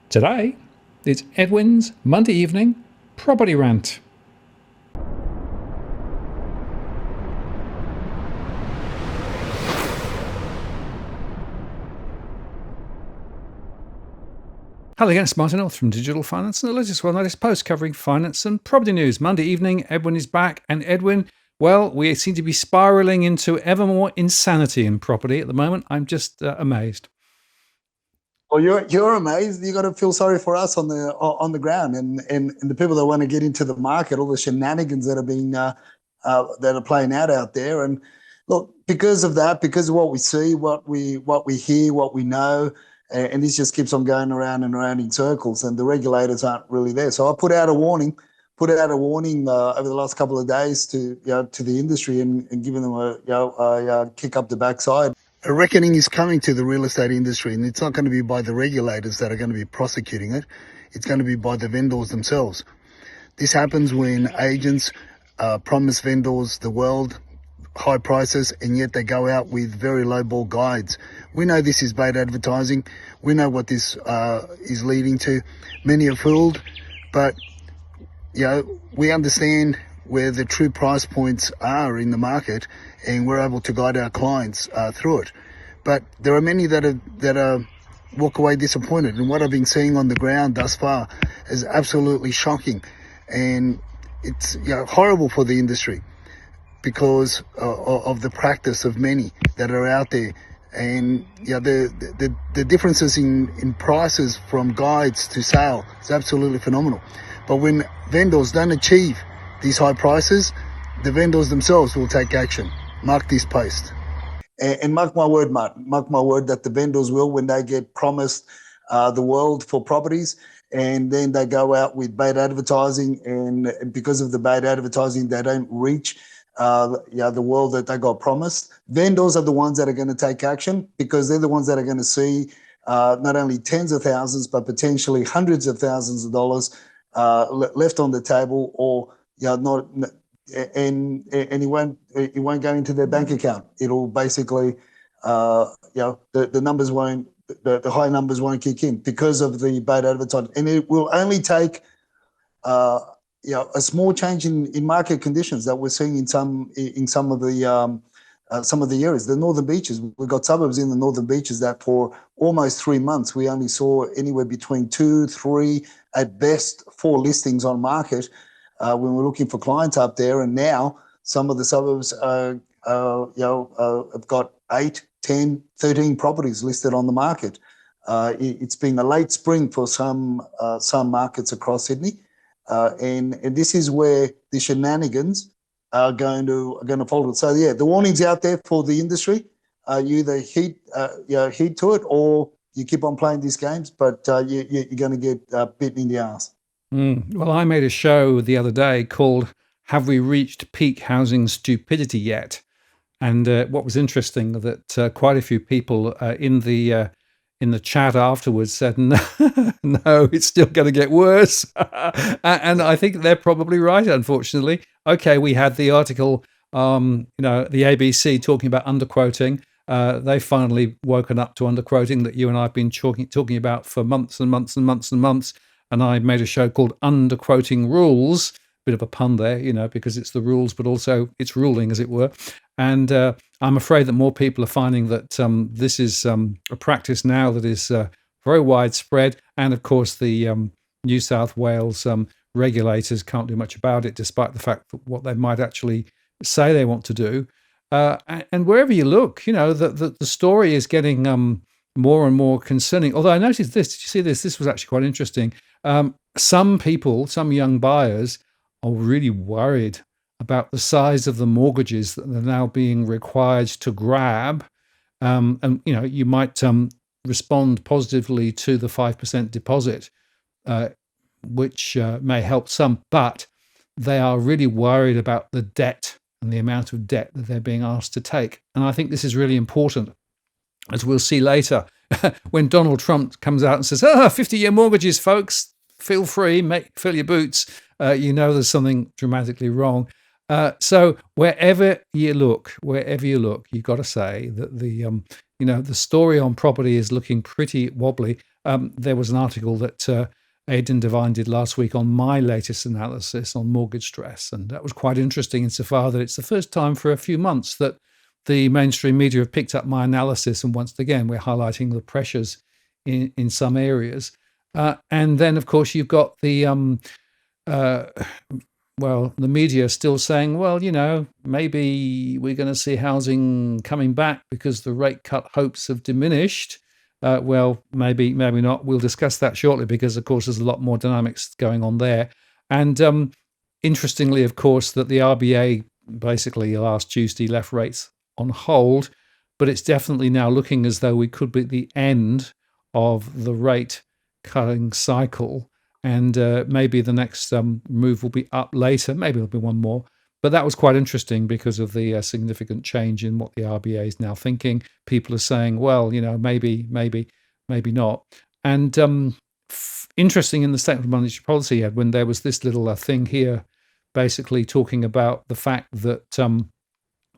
Today, it's Edwin's Monday evening property rant. Hello again, it's Martin North from Digital Finance and the latest well-noticed post covering finance and property news. Monday evening, Edwin is back, and Edwin, well, we seem to be spiraling into ever more insanity in property at the moment. I'm just amazed. Well, you're amazed. You got to feel sorry for us on the ground and the people that want to get into the market, all the shenanigans that are being that are playing out there. And look, because of that, because of what we see, what we hear, what we know, and this just keeps on going around and around in circles. And the regulators aren't really there. So I put out a warning over the last couple of days to the industry and giving them a kick up the backside. A reckoning is coming to the real estate industry, and it's not going to be by the regulators that are going to be prosecuting it. It's going to be by the vendors themselves. This happens when agents promise vendors the world, high prices, and yet they go out with very low-ball guides. We know this is bad advertising. We know what this is leading to. Many are fooled, but we understand where the true price points are in the market, and we're able to guide our clients through it. But there are many that are walk away disappointed, and what I've been seeing on the ground thus far is absolutely shocking, and it's horrible for the industry because of the practice of many that are out there. And the differences in prices from guides to sale is absolutely phenomenal. But when vendors don't achieve these high prices, the vendors themselves will take action. Mark this post. And mark my word, Martin, mark my word that the vendors will, when they get promised the world for properties, and then they go out with bad advertising, and because of the bad advertising, they don't reach the world that they got promised. Vendors are the ones that are going to take action, because they're the ones that are going to see not only tens of thousands, but potentially hundreds of thousands of dollars left on the table, or not, and it won't go into their bank account. It'll basically the numbers won't, the high numbers won't kick in because of the bad advertising, and it will only take a small change in market conditions that we're seeing in some of the areas. The northern beaches, we've got suburbs in the northern beaches that for almost 3 months we only saw anywhere between 2, 3, at best 4 listings on market when we're looking for clients up there. And now some of the suburbs have got 8, 10, 13 properties listed on the market. It's been a late spring for some markets across Sydney, and this is where the shenanigans are going to follow. So the warning's out there for the industry. You either heed to it, or you keep on playing these games, but you're going to get bitten in the ass. Well, I made a show the other day called "Have We Reached Peak Housing Stupidity Yet?" And what was interesting that quite a few people in the chat afterwards said, no, no, it's still going to get worse. And I think they're probably right, unfortunately. Okay, we had the article, the ABC talking about underquoting. They've finally woken up to underquoting that you and I have been talking about for months and months and months and months. And I made a show called Underquoting Rules. Bit of a pun there, because it's the rules, but also it's ruling, as it were. And I'm afraid that more people are finding that this is a practice now that is very widespread. And of course, the New South Wales regulators can't do much about it, despite the fact that what they might actually say they want to do. And wherever you look, the story is getting more and more concerning. Although I noticed this, did you see this? This was actually quite interesting. Some people, some young buyers, are really worried about the size of the mortgages that are now being required to grab. And you might respond positively to the 5% deposit, which may help some, but they are really worried about the debt and the amount of debt that they're being asked to take. And I think this is really important, as we'll see later, when Donald Trump comes out and says, 50-year mortgages, folks, feel free, fill your boots. There's something dramatically wrong. So wherever you look, you've got to say that the story on property is looking pretty wobbly. There was an article that Edwin and I did last week on my latest analysis on mortgage stress, and that was quite interesting insofar that it's the first time for a few months that the mainstream media have picked up my analysis, and once again we're highlighting the pressures in some areas. And then, of course, you've got the the media still saying, well, maybe we're going to see housing coming back because the rate cut hopes have diminished. Well, maybe not. We'll discuss that shortly because, of course, there's a lot more dynamics going on there. And interestingly, of course, that the RBA basically last Tuesday left rates on hold, but it's definitely now looking as though we could be at the end of the rate cutting cycle. And maybe the next move will be up later. Maybe there'll be one more. But that was quite interesting because of the significant change in what the RBA is now thinking. People are saying, well, maybe not. And interesting in the statement of monetary policy, Edwin, there was this little thing here basically talking about the fact that the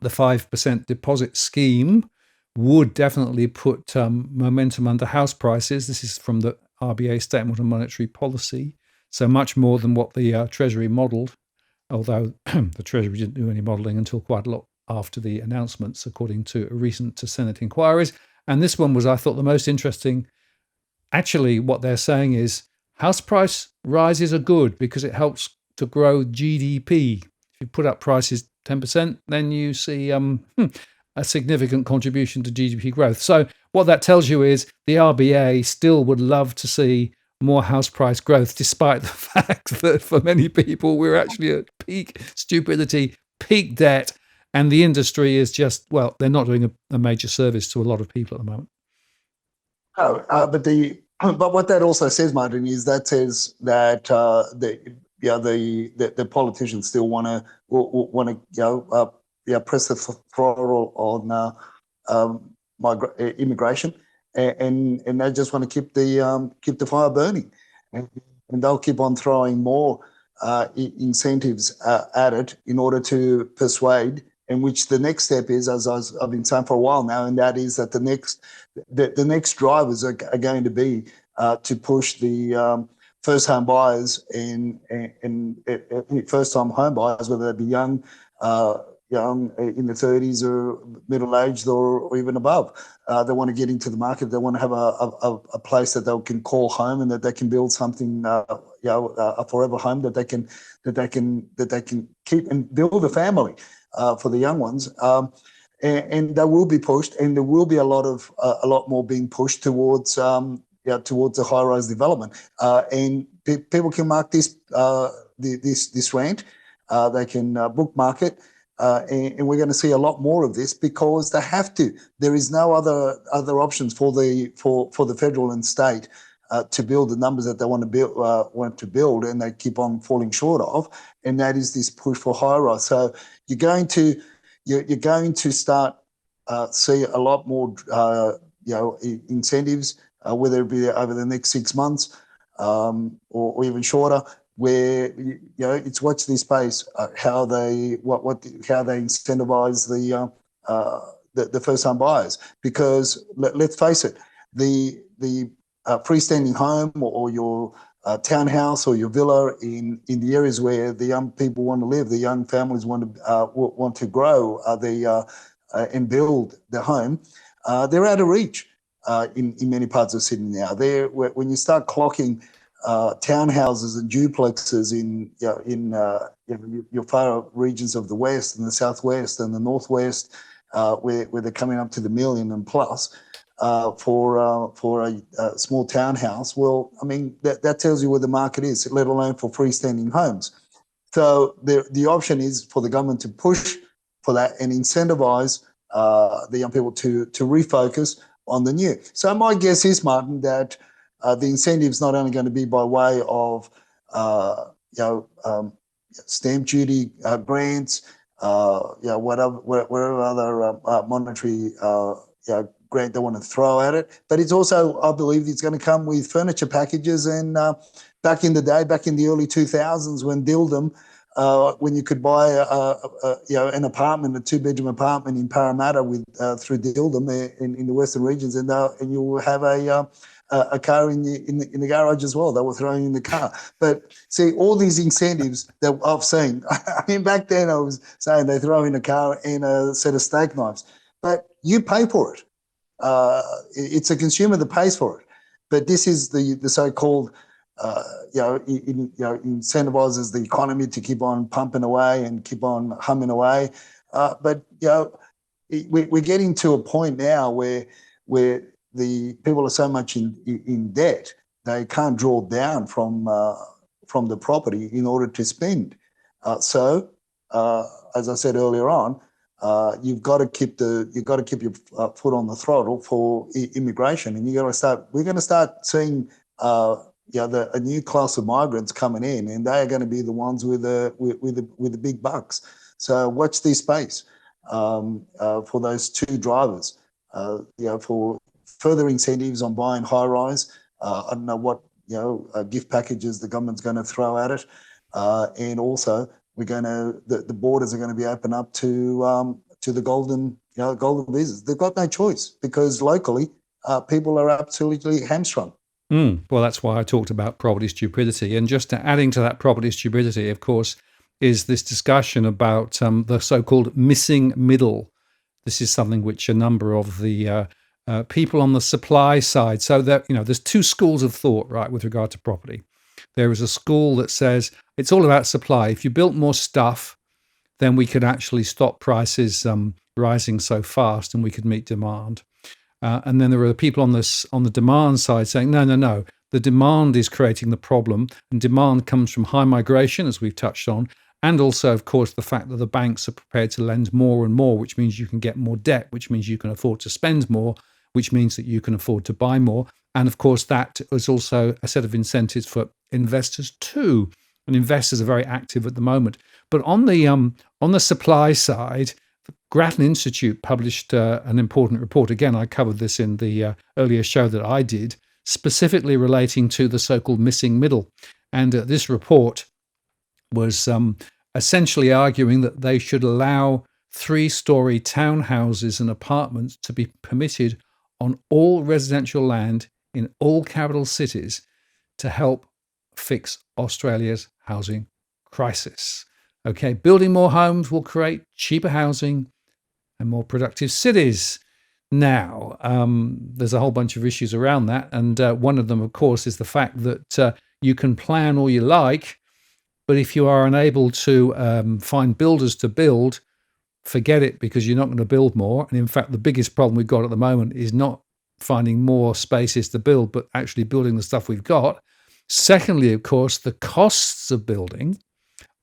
5% deposit scheme would definitely put momentum under house prices. This is from the RBA statement on monetary policy, so much more than what the Treasury modelled, although the Treasury didn't do any modelling until quite a lot after the announcements, according to recent Senate inquiries. And this one was, I thought, the most interesting. Actually, what they're saying is house price rises are good because it helps to grow GDP. If you put up prices 10%, then you see a significant contribution to GDP growth. So what that tells you is the RBA still would love to see more house price growth, despite the fact that for many people, we're actually at peak stupidity, peak debt, and the industry is just, well, they're not doing a major service to a lot of people at the moment. But what that also says, Martin, is that says that the politicians still want to press the throttle on immigration, and they just want to keep the fire burning, and they'll keep on throwing more incentives at it in order to persuade. And which the next step is, as I've been saying for a while now, and that is that the next drivers are going to be to push the first home buyers and first time home buyers, whether they be young in the 30s or middle aged or even above. They want to get into the market. They want to have a place that they can call home and that they can build something, a forever home that they can keep and build a family for the young ones. And they will be pushed, and there will be a lot more being pushed towards the high-rise development. And people can mark this rant. They can bookmark it. And we're going to see a lot more of this because they have to. There is no other options for the federal and state to build the numbers that they want to build, and they keep on falling short of. And that is this push for high rise. So you're going to start see a lot more incentives, whether it be over the next 6 months or even shorter, where it's watch this space, how they incentivize the first home buyers, because let's face it, the freestanding home or your townhouse or your villa in the areas where the young people want to live, the young families want to grow and build their home, they're out of reach in many parts of Sydney now. When you start clocking townhouses and duplexes in your far regions of the west and the southwest and the northwest, where they're coming up to the million and plus for a small townhouse. Well, I mean that tells you where the market is, let alone for freestanding homes. So the option is for the government to push for that and incentivize the young people to refocus on the new. So my guess is, Martin, that the incentive is not only going to be by way of stamp duty grants, whatever other monetary grant they want to throw at it, but it's also, I believe, it's going to come with furniture packages. And back in the day, back in the early 2000s, when Dildum, when you could buy an apartment, a 2-bedroom apartment in Parramatta through Dildum in the Western regions, and you will have a a car in the garage as well. They were throwing in the car. But see, all these incentives that I've seen. I mean, back then I was saying they throw in a car and a set of steak knives, but you pay for it. It's a consumer that pays for it. But this is the so-called incentivizes the economy to keep on pumping away and keep on humming away. But we're getting to a point now where the people are so much in debt they can't draw down from the property in order to spend. So as I said earlier on, you've got to keep your foot on the throttle for immigration, and we're going to start seeing a new class of migrants coming in, and they are going to be the ones with the big bucks. So watch this space for those two drivers. For further incentives on buying high rise. I don't know what gift packages the government's going to throw at it, and also the borders are going to be open up to the golden visas. They've got no choice because locally people are absolutely hamstrung. Well, that's why I talked about property stupidity. And just adding to that property stupidity, of course, is this discussion about the so-called missing middle. This is something which a number of the people on the supply side. So that there's two schools of thought, right, with regard to property. There is a school that says it's all about supply. If you built more stuff, then we could actually stop prices rising so fast, and we could meet demand. And then there are people on the demand side saying, no. The demand is creating the problem, and demand comes from high migration, as we've touched on, and also, of course, the fact that the banks are prepared to lend more and more, which means you can get more debt, which means you can afford to spend more, which means that you can afford to buy more. And of course, that is also a set of incentives for investors too. And investors are very active at the moment. But on the supply side, the Grattan Institute published an important report. Again, I covered this in the earlier show that I did, specifically relating to the so-called missing middle. And this report was essentially arguing that they should allow 3-story townhouses and apartments to be permitted on all residential land in all capital cities to help fix Australia's housing crisis. Okay, building more homes will create cheaper housing and more productive cities. Now, there's a whole bunch of issues around that, and one of them, of course, is the fact that you can plan all you like, but if you are unable to find builders to build, forget it, because you're not going to build more. And in fact, the biggest problem we've got at the moment is not finding more spaces to build, but actually building the stuff we've got. Secondly, of course, the costs of building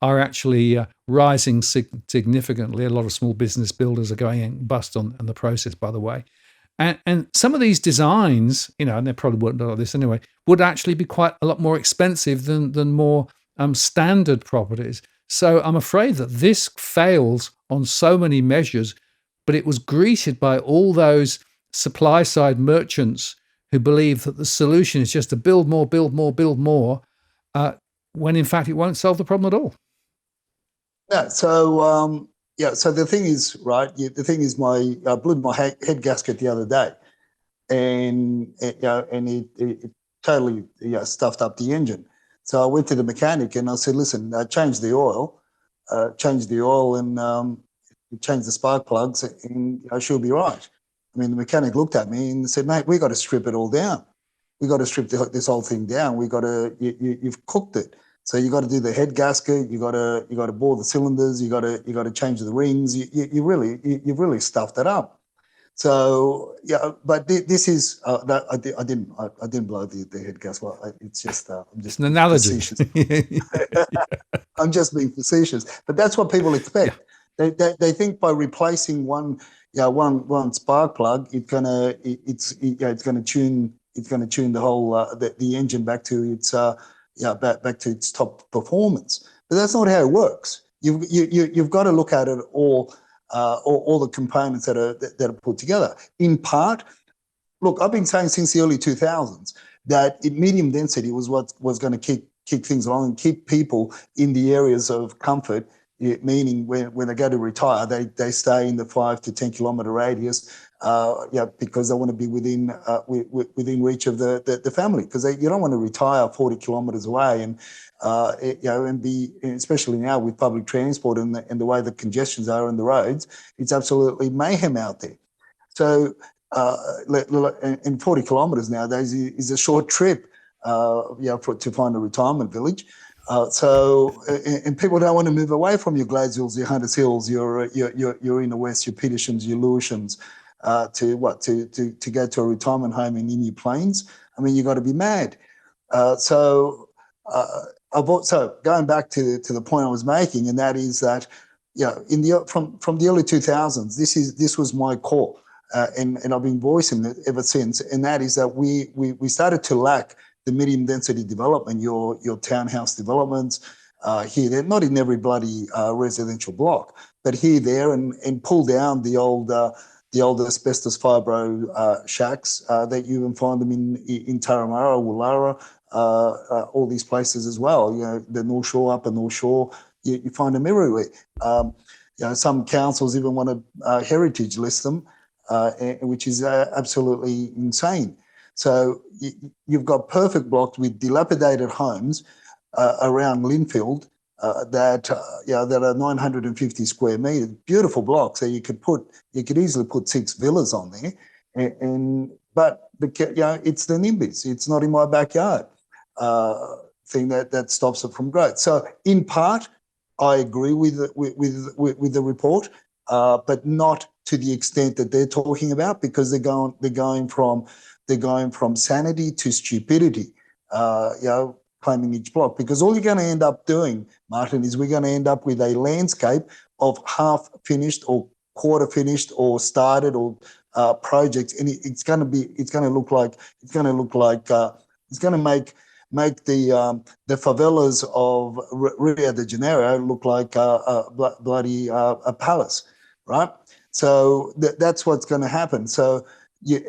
are actually rising significantly. A lot of small business builders are going bust on the process, by the way. And some of these designs, and they probably wouldn't know this anyway, would actually be quite a lot more expensive than more standard properties. So I'm afraid that this fails on so many measures, but it was greeted by all those supply side merchants who believe that the solution is just to build more, when in fact it won't solve the problem at all. Yeah. So the thing is, right? The thing is, I blew my head gasket the other day, and it totally stuffed up the engine. So I went to the mechanic and I said, "Listen, change the oil, and change the spark plugs, and she'll be right." I mean, the mechanic looked at me and said, "Mate, we got to strip it all down. We got to strip this whole thing down. You've cooked it. So you got to do the head gasket. You got to bore the cylinders. You got to change the rings. You've really stuffed it up." So but this is I didn't blow the head gasket. Well, it's just I'm just an analogy. I'm just being facetious, but that's what people expect. Yeah. They think by replacing one spark plug, it's gonna tune the whole the engine back to its back to its top performance. But that's not how it works. You've got to look at it all the components that are put together. In part, look, I've been saying since the early 2000s that medium density was what was going to kick things along and keep people in the areas of comfort, meaning when they go to retire, they stay in the 5 to 10 kilometre radius because they want to be within reach of the family, because you don't want to retire 40 kilometres away and and be, especially now with public transport and the way the congestions are on the roads, it's absolutely mayhem out there. So, and 40 kilometres nowadays is a short trip, to find a retirement village. And people don't want to move away from your Gladesvilles, your Hunters Hills, your in the West, your Petershams, your Lewishams, to go to a retirement home in New Plains. I mean, you got to be mad. So going back to the point I was making, and that is that from the early 2000s, this was my core, and I've been voicing it ever since, and that is that we started to lack the medium density development, your townhouse developments here, there, not in every bloody residential block, but here, there, and pull down the old asbestos fibro shacks that you even find them in Turramurra, Woollahra, all these places as well. The North Shore, Upper North Shore, you find them everywhere. Some councils even want to heritage list them, which is absolutely insane. So you've got perfect blocks with dilapidated homes around Linfield that are 950 square meters, beautiful blocks. So you could easily put 6 villas on there, but it's the NIMBYs. It's not in my backyard thing that stops it from growth. So in part, I agree with the report, but not to the extent that they're talking about, because they're going from sanity to stupidity, claiming each block. Because all you're going to end up doing, Martin, is we're going to end up with a landscape of half finished or quarter finished or started or projects, and it's going to make the favelas of Rio de Janeiro look like a palace, right? So that's what's going to happen. So,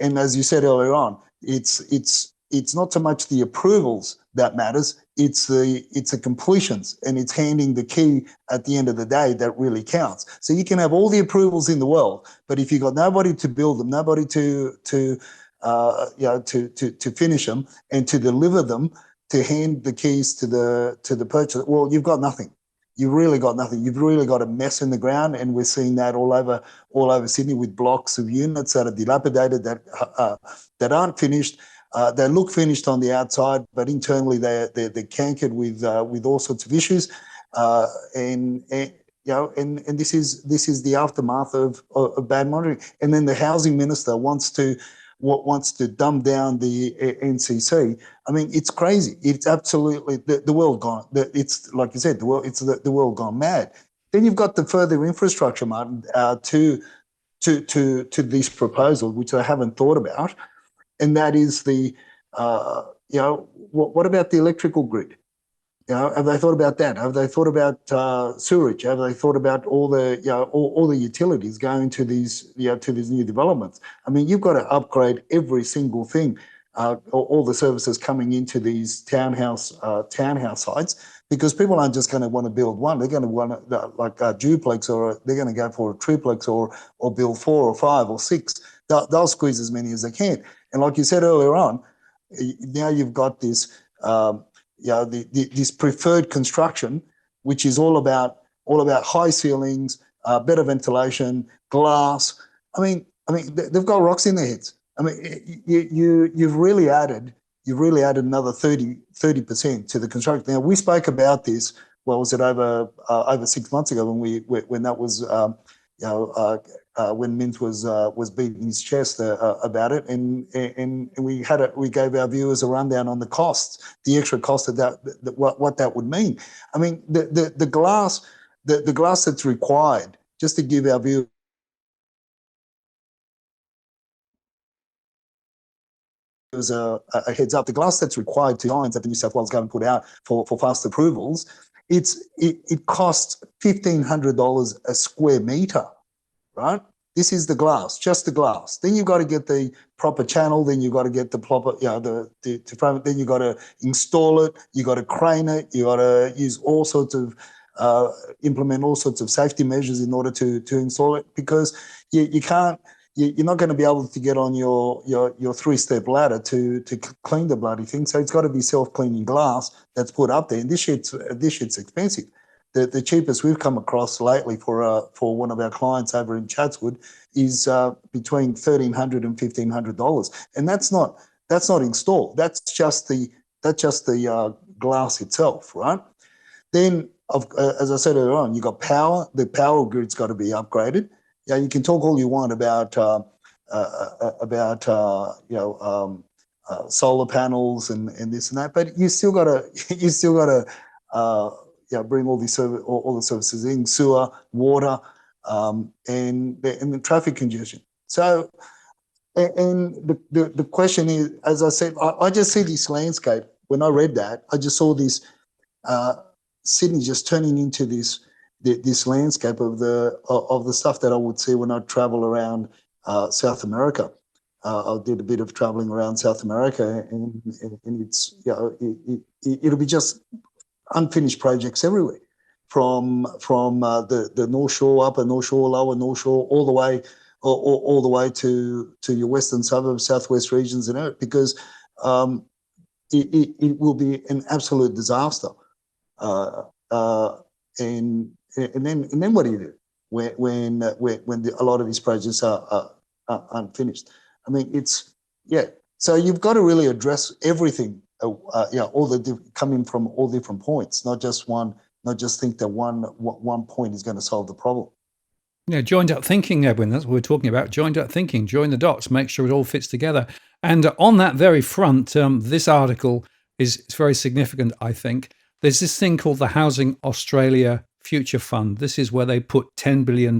and as you said earlier on, it's not so much the approvals that matters; it's the completions, and it's handing the key at the end of the day that really counts. So you can have all the approvals in the world, but if you've got nobody to build them, nobody to finish them and to deliver them, to hand the keys to the purchaser, well, you've got nothing. You've really got nothing. You've really got a mess in the ground, and we're seeing that all over Sydney with blocks of units that are dilapidated, that aren't finished. They look finished on the outside, but internally they're cankered with all sorts of issues, and this is the aftermath of bad monitoring. And then the housing minister wants to dumb down the NCC. I mean, it's crazy. It's absolutely the world gone. It's like you said, the world gone mad. Then you've got the further infrastructure, Martin, to this proposal, which I haven't thought about, and that is what about the electrical grid? Have they thought about that? Have they thought about sewerage? Have they thought about all the utilities going to these new developments? I mean, you've got to upgrade every single thing, all the services coming into these townhouse sites, because people aren't just going to want to build one. They're going to want like a duplex, or they're going to go for a triplex, or build 4 or 5 or 6. They'll squeeze as many as they can. And like you said earlier on, now you've got this. This preferred construction, which is all about high ceilings, better ventilation, glass. I mean, they've got rocks in their heads. I mean, you've really added another 30% to the construction. Now, we spoke about this. Well, was it over 6 months ago when that was when Mint was beating his chest about it, and we gave our viewers a rundown on the costs, the extra cost of that, what that would mean. I mean, the glass that's required, just to give our viewers a heads up, the glass that's required to lines that the New South Wales government put out for fast approvals, it costs $1,500 a square metre. Right? This is the glass, just the glass. Then you've got to get the proper channel. Then you've got to get the proper, then you've got to install it. You've got to crane it. You've got to use all sorts of, implement all sorts of safety measures in order to install it, because you can't you're not going to be able to get on your 3-step ladder to clean the bloody thing. So it's got to be self-cleaning glass that's put up there. And this shit's expensive. The cheapest we've come across lately for one of our clients over in Chatswood is between $1,300 and $1,500, and that's not installed. That's just the glass itself, right? Then, as I said earlier on, you got power. The power grid's got to be upgraded. Yeah, you can talk all you want about solar panels and this and that, but you still got to bring all the services in, sewer, water, and the traffic congestion. So, and the question is, as I said, I just see this landscape. When I read that, I just saw this Sydney just turning into this landscape of the stuff that I would see when I travel around South America. I did a bit of traveling around South America, and it's it'll be just unfinished projects everywhere, from the North Shore, Upper North Shore, Lower North Shore, all the way to your western suburbs, southwest regions, and everything, because it will be an absolute disaster. And then what do you do when a lot of these projects are unfinished? I mean, so you've got to really address everything. Coming from all different points, not just think that one point is going to solve the problem. Yeah, joined up thinking, Edwin. That's what we're talking about. Joined up thinking, join the dots, make sure it all fits together. And on that very front, this article is very significant, I think. There's this thing called the Housing Australia Future Fund. This is where they put $10 billion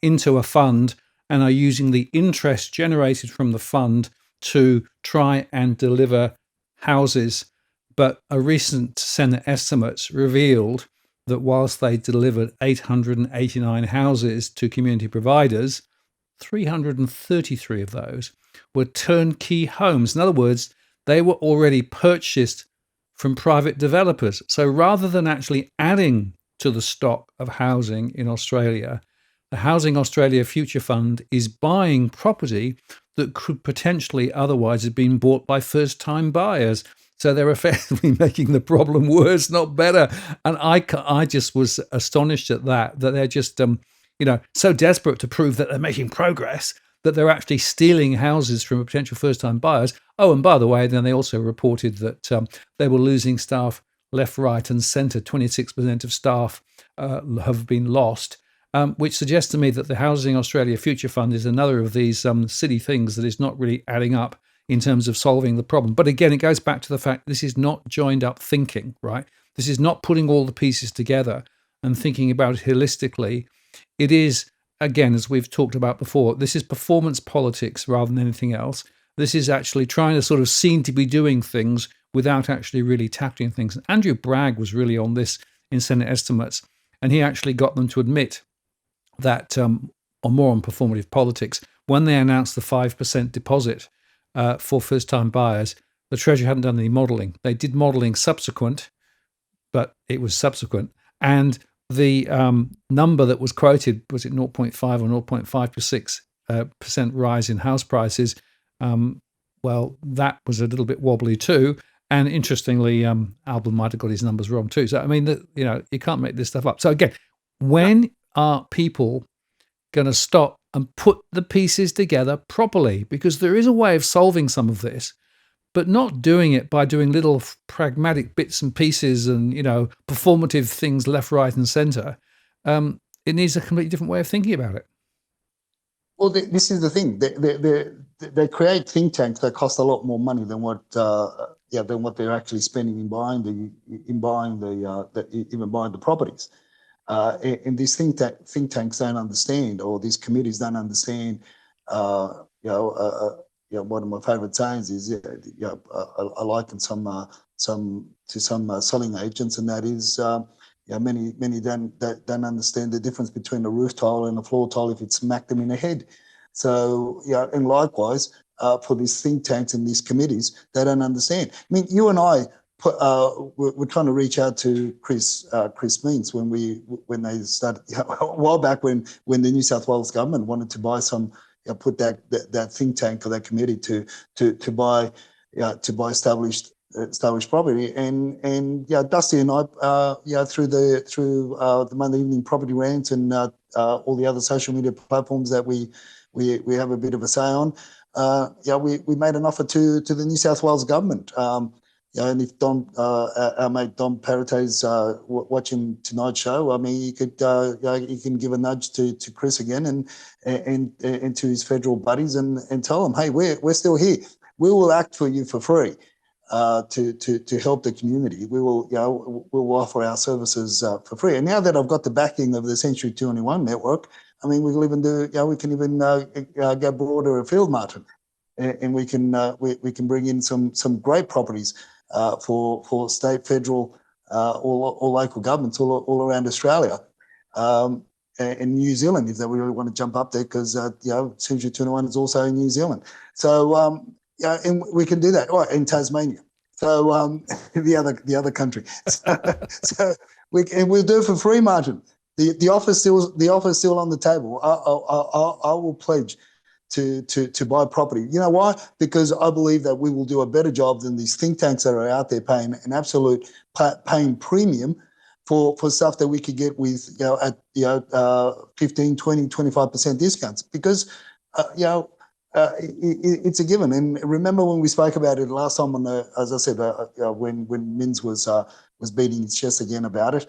into a fund and are using the interest generated from the fund to try and deliver houses. But a recent Senate estimates revealed that whilst they delivered 889 houses to community providers, 333 of those were turnkey homes. In other words, they were already purchased from private developers. So rather than actually adding to the stock of housing in Australia, the Housing Australia Future Fund is buying property that could potentially otherwise have been bought by first-time buyers. So they're effectively making the problem worse, not better. And I just was astonished at that they're just, so desperate to prove that they're making progress that they're actually stealing houses from potential first-time buyers. Oh, and by the way, then they also reported that they were losing staff left, right, and centre. 26% of staff have been lost, which suggests to me that the Housing Australia Future Fund is another of these silly things that is not really adding up in terms of solving the problem. But again, it goes back to the fact this is not joined up thinking, right? This is not putting all the pieces together and thinking about it holistically. It is, again, as we've talked about before, this is performance politics rather than anything else. This is actually trying to sort of seem to be doing things without actually really tackling things. Andrew Bragg was really on this in Senate estimates, and he actually got them to admit that, or more on performative politics, when they announced the 5% deposit for first-time buyers, the Treasury hadn't done any modelling. They did modelling subsequent, but it was subsequent. And the number that was quoted, was it 0.5 or 0.5 to 6% rise in house prices? Well, that was a little bit wobbly too. And interestingly, Alban might have got his numbers wrong too. So, I mean, you can't make this stuff up. So again, when are people going to stop and put the pieces together properly? Because there is a way of solving some of this, but not doing it by doing little pragmatic bits and pieces and, performative things left, right, and centre. It needs a completely different way of thinking about it. Well, this is the thing. They create think tanks that cost a lot more money than what they're actually spending in buying the properties. And these think tanks don't understand, or these committees don't understand. One of my favourite sayings is, I liken some selling agents, and that is, many don't understand the difference between a roof tile and a floor tile if it smacked them in the head. So, and likewise, for these think tanks and these committees, they don't understand. I mean, you and I we're trying to reach out to Chris Means when they started a while back when the New South Wales government wanted to buy some put that think tank or that committee to buy established property. And Dusty and I, through the Monday evening property rant and all the other social media platforms that we have a bit of a say on, we made an offer to the New South Wales government. And if our mate Dom Parate's watching tonight's show, I mean, you can give a nudge to Chris again and to his federal buddies and tell them, hey, we're still here. We will act for you for free to help the community. We'll offer our services for free. And now that I've got the backing of the Century 21 network, I mean, we can even go broader afield, Martin, and we can bring in some great properties for state, federal, or local governments all around Australia, and New Zealand, if they really want to jump up there, because Century 21 is also in New Zealand. So and we can do that. Oh, in Tasmania. So the other country. So we'll do it for free, Martin. The offer's still on the table. I will pledge to buy property. You know why? Because I believe that we will do a better job than these think tanks that are out there paying an absolute paying premium for stuff that we could get with at 15, 20, 25% discounts. Because it's a given. And remember when we spoke about it last time as I said, when Mins was beating his chest again about it,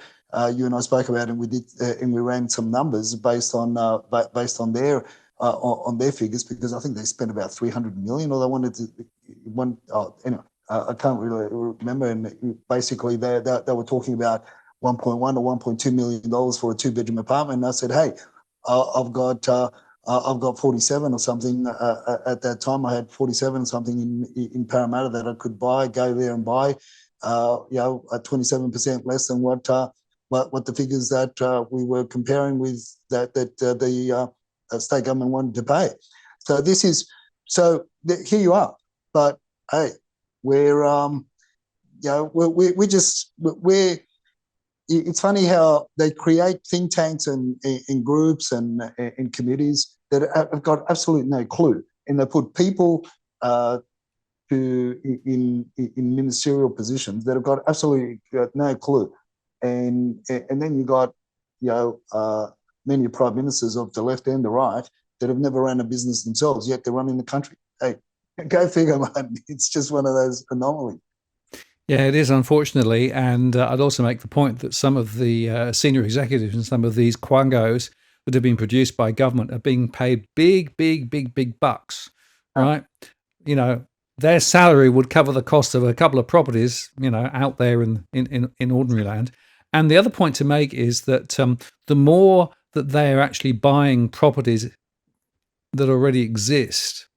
you and I spoke about it, and we did, and we ran some numbers based on their figures, because I think they spent about 300 million, or they wanted to anyway, I can't really remember. And basically they were talking about 1.1 or 1.2 million dollars for a 2-bedroom apartment. And I said, hey, I've got 47 or something at that time. I had 47 or something in Parramatta that I could go there and buy, at 27% less than what the figures that we were comparing with that the state government wanted to pay. So here you are. But hey, it's funny how they create think tanks and groups and committees that have got absolutely no clue, and they put people in ministerial positions that have got absolutely no clue, and then you got many prime ministers of the left and the right that have never run a business themselves, yet they're running the country. Hey, go figure, man. It's just one of those anomalies. Yeah, it is, unfortunately. And I'd also make the point that some of the senior executives and some of these quangos that have been produced by government are being paid big bucks, right? Their salary would cover the cost of a couple of properties, out there in ordinary land. And the other point to make is that the more that they are actually buying properties that already exist,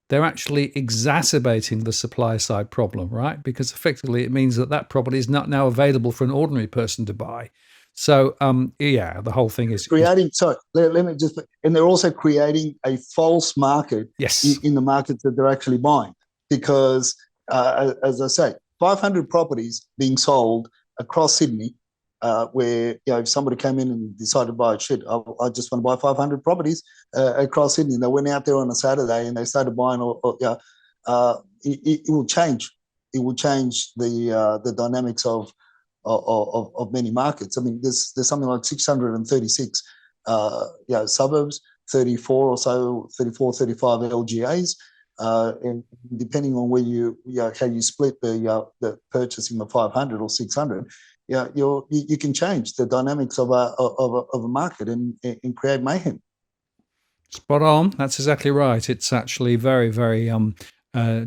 they're actually exacerbating the supply side problem, right? Because effectively it means that property is not now available for an ordinary person to buy. So, the whole thing is creating. Sorry, let me just. And they're also creating a false market. Yes. In the markets that they're actually buying, because as I say, 500 properties being sold across Sydney, where if somebody came in and decided to buy I just want to buy 500 properties across Sydney. And they went out there on a Saturday and they started buying. It will change. It will change the dynamics of many markets. I mean, there's something like 636 suburbs, 34 or so, 34, 35 LGAs, and depending on where how you split the purchasing of 500 or 600, you can change the dynamics of a market and create mayhem. Spot on. That's exactly right. It's actually very, very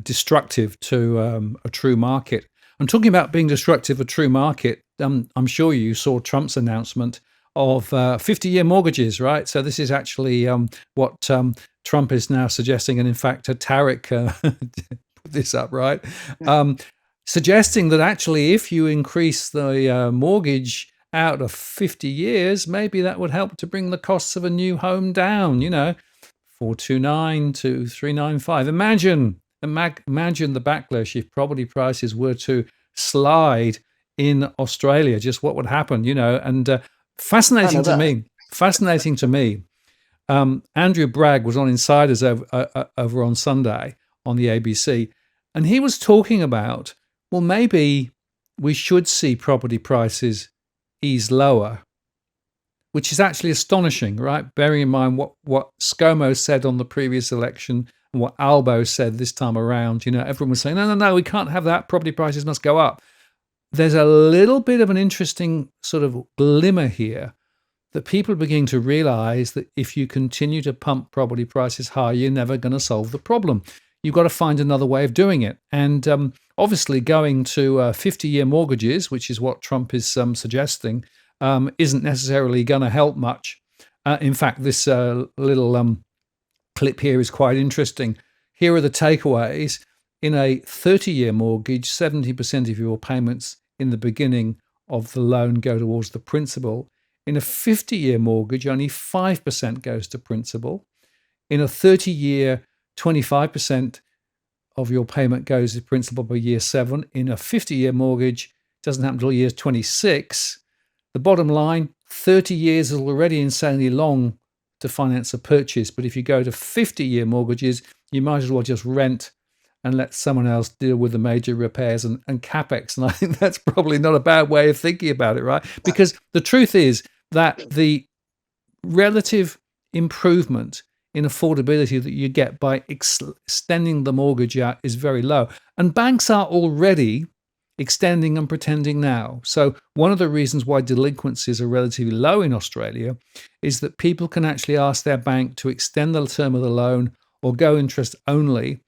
destructive to a true market. I'm talking about being destructive of a true market. I'm sure you saw Trump's announcement of 50-year mortgages, right? So this is actually what Trump is now suggesting, and in fact, Tarek put this up, right? Suggesting that actually, if you increase the mortgage out of 50 years, maybe that would help to bring the costs of a new home down. 429 to 395. Imagine the backlash if property prices were to slide in Australia. Just what would happen, and fascinating to me Andrew Bragg was on Insiders over on Sunday on the ABC, and he was talking about, well, maybe we should see property prices ease lower, which is actually astonishing, right? Bearing in mind what ScoMo said on the previous election and what Albo said this time around. Everyone was saying, no, we can't have that. Property prices must go up. There's a little bit of an interesting sort of glimmer here that people are beginning to realize that if you continue to pump property prices high, you're never going to solve the problem. You've got to find another way of doing it. And obviously, going to 50-year mortgages, which is what Trump is suggesting, isn't necessarily going to help much. In fact, this little clip here is quite interesting. Here are the takeaways. In a 30-year mortgage, 70% of your payments in the beginning of the loan go towards the principal. In a 50-year mortgage, only 5% goes to principal. In a 30-year, 25% of your payment goes to principal by year 7. In a 50-year mortgage, it doesn't happen until year 26. The bottom line, 30 years is already insanely long to finance a purchase. But if you go to 50-year mortgages, you might as well just rent and let someone else deal with the major repairs and capex. And I think that's probably not a bad way of thinking about it, right? Because the truth is that the relative improvement in affordability that you get by extending the mortgage out is very low. And banks are already extending and pretending now. So one of the reasons why delinquencies are relatively low in Australia is that people can actually ask their bank to extend the term of the loan or go interest only.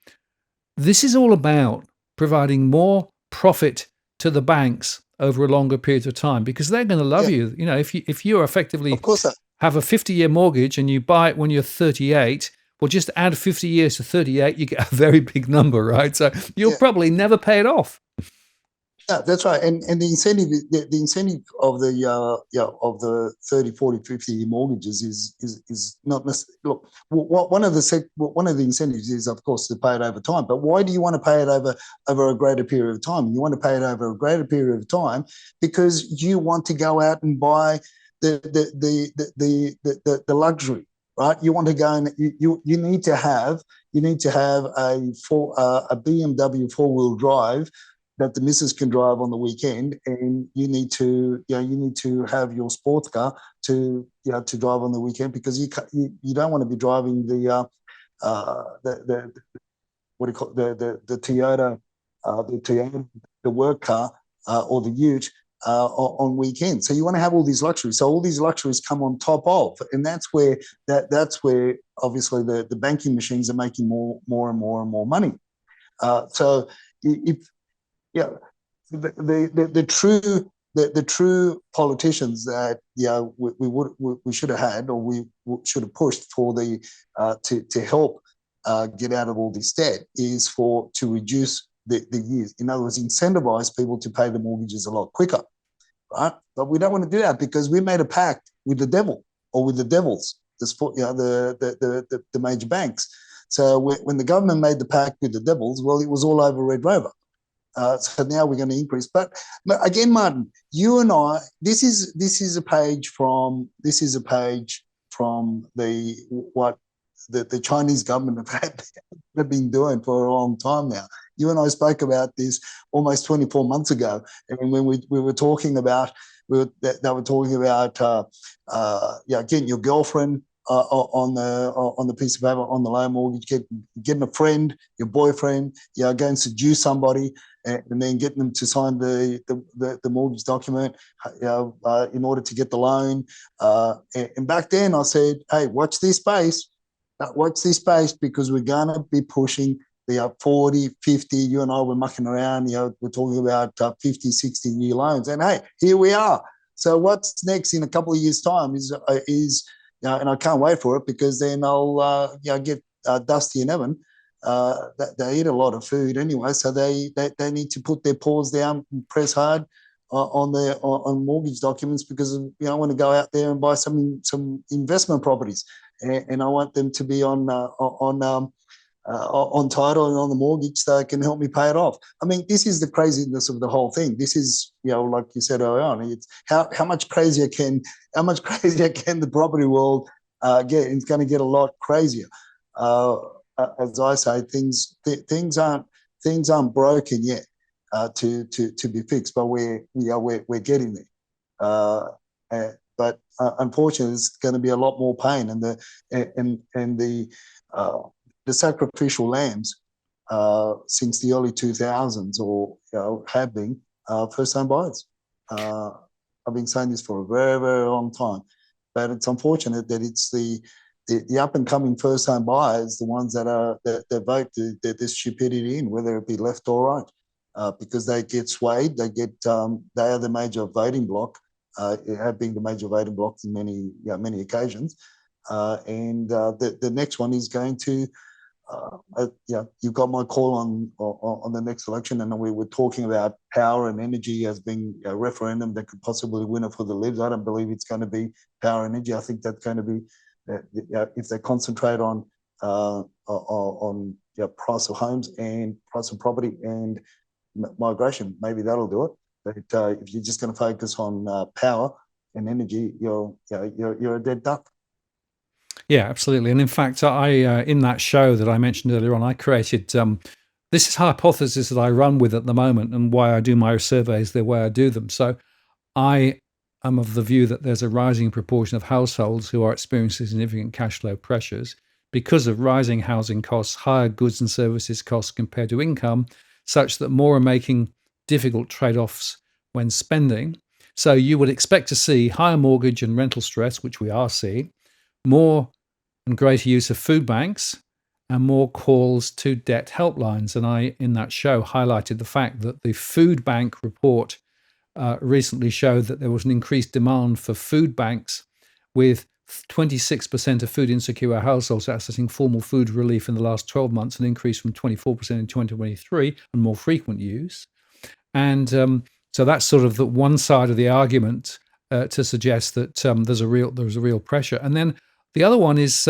This is all about providing more profit to the banks over a longer period of time, because they're going to love you. If you effectively Of course, have a 50-year mortgage and you buy it when you're 38, well, just add 50 years to 38, you get a very big number, right? So you'll probably never pay it off. Yeah, that's right. And the incentive of the 30, 40, 50-year mortgages is not necessarily. Look, one of the incentives is, of course, to pay it over time. But why do you want to pay it over a greater period of time? You want to pay it over a greater period of time because you want to go out and buy the luxury, right? You want to go and you need to have a BMW 4-wheel drive that the missus can drive on the weekend, and you need to have your sports car to drive on the weekend, because you don't want to be driving the what do you call it, the Toyota the work car or the Ute on weekends. So you want to have all these luxuries. So all these luxuries come on top of, and that's where obviously the banking machines are making more and more money. So if the true politicians that we should have had, or we should have pushed for to help get out of all this debt, is to reduce the years. In other words, incentivize people to pay the mortgages a lot quicker, right? But we don't want to do that because we made a pact with the devil, or with the devils, the major banks. So when the government made the pact with the devils, well, it was all over Red Rover. So now we're going to increase. But again, Martin, you and I, this is a page from the Chinese government have been doing for a long time now. You and I spoke about this almost 24 months ago, and when we were talking about, they were talking about getting your girlfriend on the piece of paper on the loan mortgage, getting a friend, your boyfriend, go and seduce somebody, and then getting them to sign the mortgage document in order to get the loan. And back then I said, hey, watch this space, because we're going to be pushing the 40, 50, you and I were mucking around, we're talking about 50, 60-year loans. And hey, here we are. So what's next in a couple of years' time is and I can't wait for it, because then I'll get Dusty and Evan. They eat a lot of food anyway, so they need to put their paws down and press hard on mortgage documents, because I want to go out there and buy some investment properties, and I want them to be on title and on the mortgage, so it can help me pay it off. I mean, this is the craziness of the whole thing. This is, like you said earlier on, it's how much crazier can the property world it's going to get a lot crazier. As I say, things aren't broken yet to be fixed, but we're getting there. But unfortunately, there's going to be a lot more pain, and the sacrificial lambs since the early 2000s, or have been first-time buyers. I've been saying this for a very, very long time, but it's unfortunate that it's the up and coming first time buyers, the ones that vote the stupidity in, whether it be left or right, because they get swayed. They are the major voting bloc. Have been the major voting bloc in many occasions, and the next one is going to. You've got my call on the next election, and we were talking about power and energy as being a referendum that could possibly win it for the Libs. I don't believe it's going to be power and energy. I think that's going to be if they concentrate on price of homes and price of property and migration, maybe that'll do it. But if you're just going to focus on power and energy, you're a dead duck. Yeah, absolutely. And in fact, I in that show that I mentioned earlier on, I created this is a hypothesis that I run with at the moment, and why I do my surveys the way I do them. So I am of the view that there's a rising proportion of households who are experiencing significant cash flow pressures because of rising housing costs, higher goods and services costs compared to income, such that more are making difficult trade-offs when spending. So you would expect to see higher mortgage and rental stress, which we are seeing, more and greater use of food banks, and more calls to debt helplines. And I, in that show, highlighted the fact that the food bank report recently showed that there was an increased demand for food banks, with 26% of food insecure households accessing formal food relief in the last 12 months, an increase from 24% in 2023, and more frequent use. And so that's sort of the one side of the argument to suggest that there's a real pressure. And then the other one is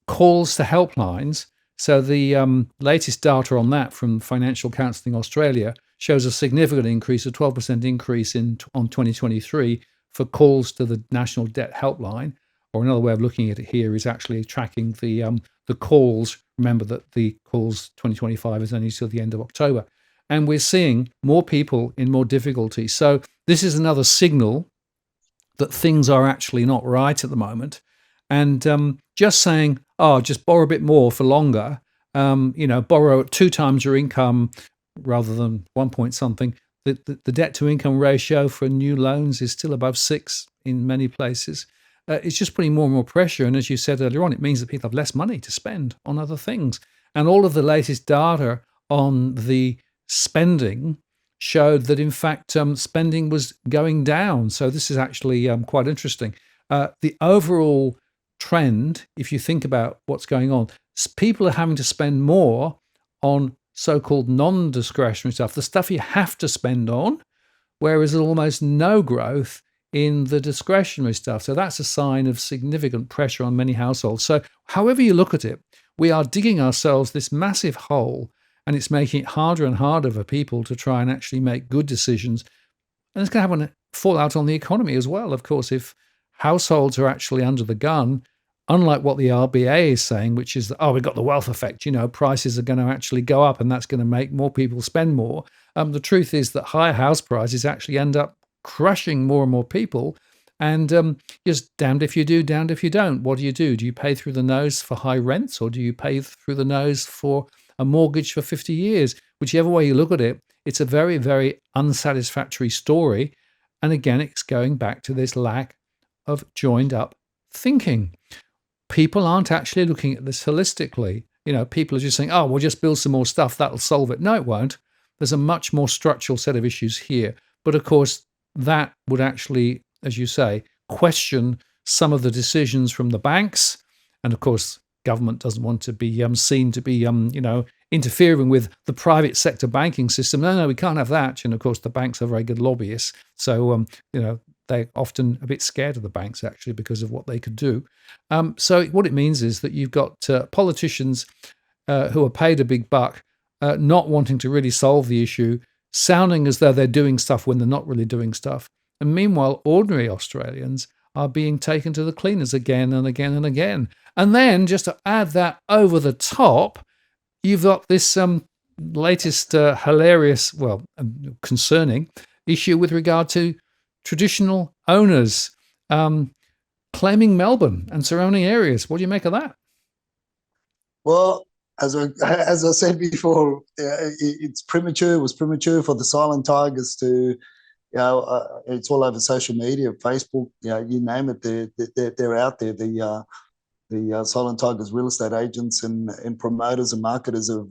calls to helplines. So the latest data on that from Financial Counselling Australia shows a significant increase, a 12% increase on 2023 for calls to the National Debt Helpline. Or another way of looking at it here is actually tracking the calls. Remember that the calls 2025 is only till the end of October. And we're seeing more people in more difficulty. So this is another signal that things are actually not right at the moment. And just saying, just borrow a bit more for longer, borrow 2 times your income rather than 1 point something. The debt to income ratio for new loans is still above 6 in many places. It's just putting more and more pressure. And as you said earlier on, it means that people have less money to spend on other things. And all of the latest data on the spending showed that, in fact, spending was going down. So this is actually quite interesting. The overall trend, if you think about what's going on, people are having to spend more on so-called non-discretionary stuff, the stuff you have to spend on, whereas there's almost no growth in the discretionary stuff. So that's a sign of significant pressure on many households. So however you look at it, we are digging ourselves this massive hole, and it's making it harder and harder for people to try and actually make good decisions. And it's going to have a fallout on the economy as well. Of course, if households are actually under the gun, unlike what the RBA is saying, which is that, we've got the wealth effect, prices are going to actually go up and that's going to make more people spend more. The truth is that higher house prices actually end up crushing more and more people. And just damned if you do, damned if you don't. What do? Do you pay through the nose for high rents, or do you pay through the nose for a mortgage for 50 years? Whichever way you look at it, it's a very, very unsatisfactory story. And again, it's going back to this lack of joined up thinking. People aren't actually looking at this holistically. People are just saying, we'll just build some more stuff, that'll solve it. No, it won't. There's a much more structural set of issues here. But of course, that would actually, as you say, question some of the decisions from the banks. And of course, government doesn't want to be seen to be, interfering with the private sector banking system. No, we can't have that. And of course, the banks are very good lobbyists. So, they're often a bit scared of the banks, actually, because of what they could do. So what it means is that you've got politicians who are paid a big buck, not wanting to really solve the issue, sounding as though they're doing stuff when they're not really doing stuff. And meanwhile, ordinary Australians are being taken to the cleaners again and again and again. And then just to add that over the top, you've got this latest hilarious, well, concerning issue with regard to traditional owners claiming Melbourne and surrounding areas. What do you make of that? Well, as I said before, it's premature. It was premature for the silent tigers to, it's all over social media, Facebook, you name it. They're out there. The silent tigers, real estate agents and promoters and marketers of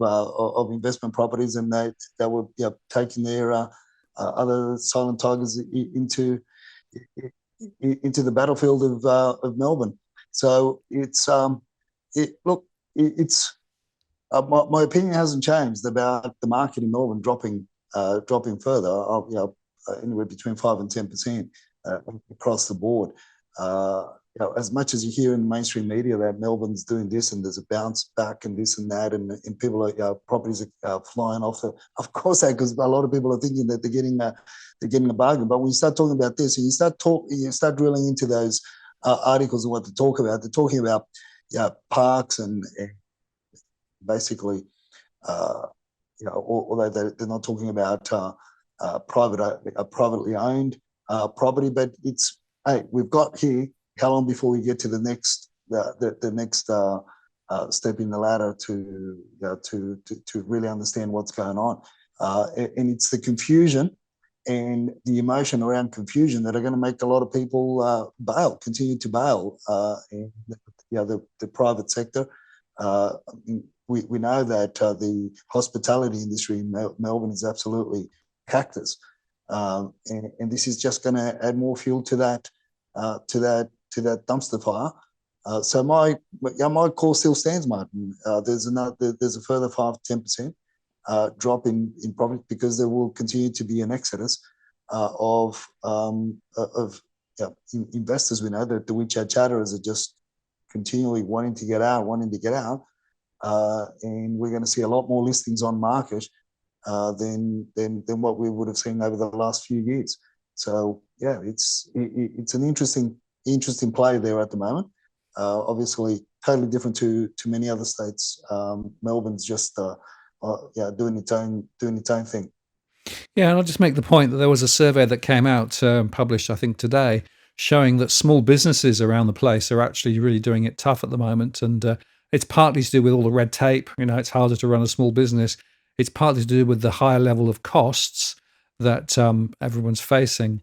investment properties, and they were taking their other silent tigers into the battlefield of Melbourne. So it's my opinion hasn't changed about the market in Melbourne dropping further. Anywhere between 5 and 10% across the board. As much as you hear in the mainstream media that Melbourne's doing this and there's a bounce back and this and that, and people are properties are flying off. Of course, because a lot of people are thinking that they're getting a bargain. But when you start talking about this and you start drilling into those articles and what they talk about, they're talking about parks and basically, although they're not talking about privately owned property, but it's, hey, we've got here. How long before we get to the next step in the ladder to really understand what's going on? And it's the confusion and the emotion around confusion that are going to make a lot of people continue to bail. And the private sector. We know that the hospitality industry in Melbourne is absolutely cactus, and this is just going to add more fuel to that dumpster fire. So my call still stands, Martin. There's a further 5-10% drop in property because there will continue to be an exodus of investors. We know that the WeChat chatterers are just continually wanting to get out, and we're going to see a lot more listings on market than what we would have seen over the last few years. So yeah, it's an interesting play there at the moment. Obviously, totally different to many other states. Melbourne's just doing its own thing. Yeah, and I'll just make the point that there was a survey that came out, published, I think, today, showing that small businesses around the place are actually really doing it tough at the moment. And it's partly to do with all the red tape. It's harder to run a small business. It's partly to do with the higher level of costs that everyone's facing.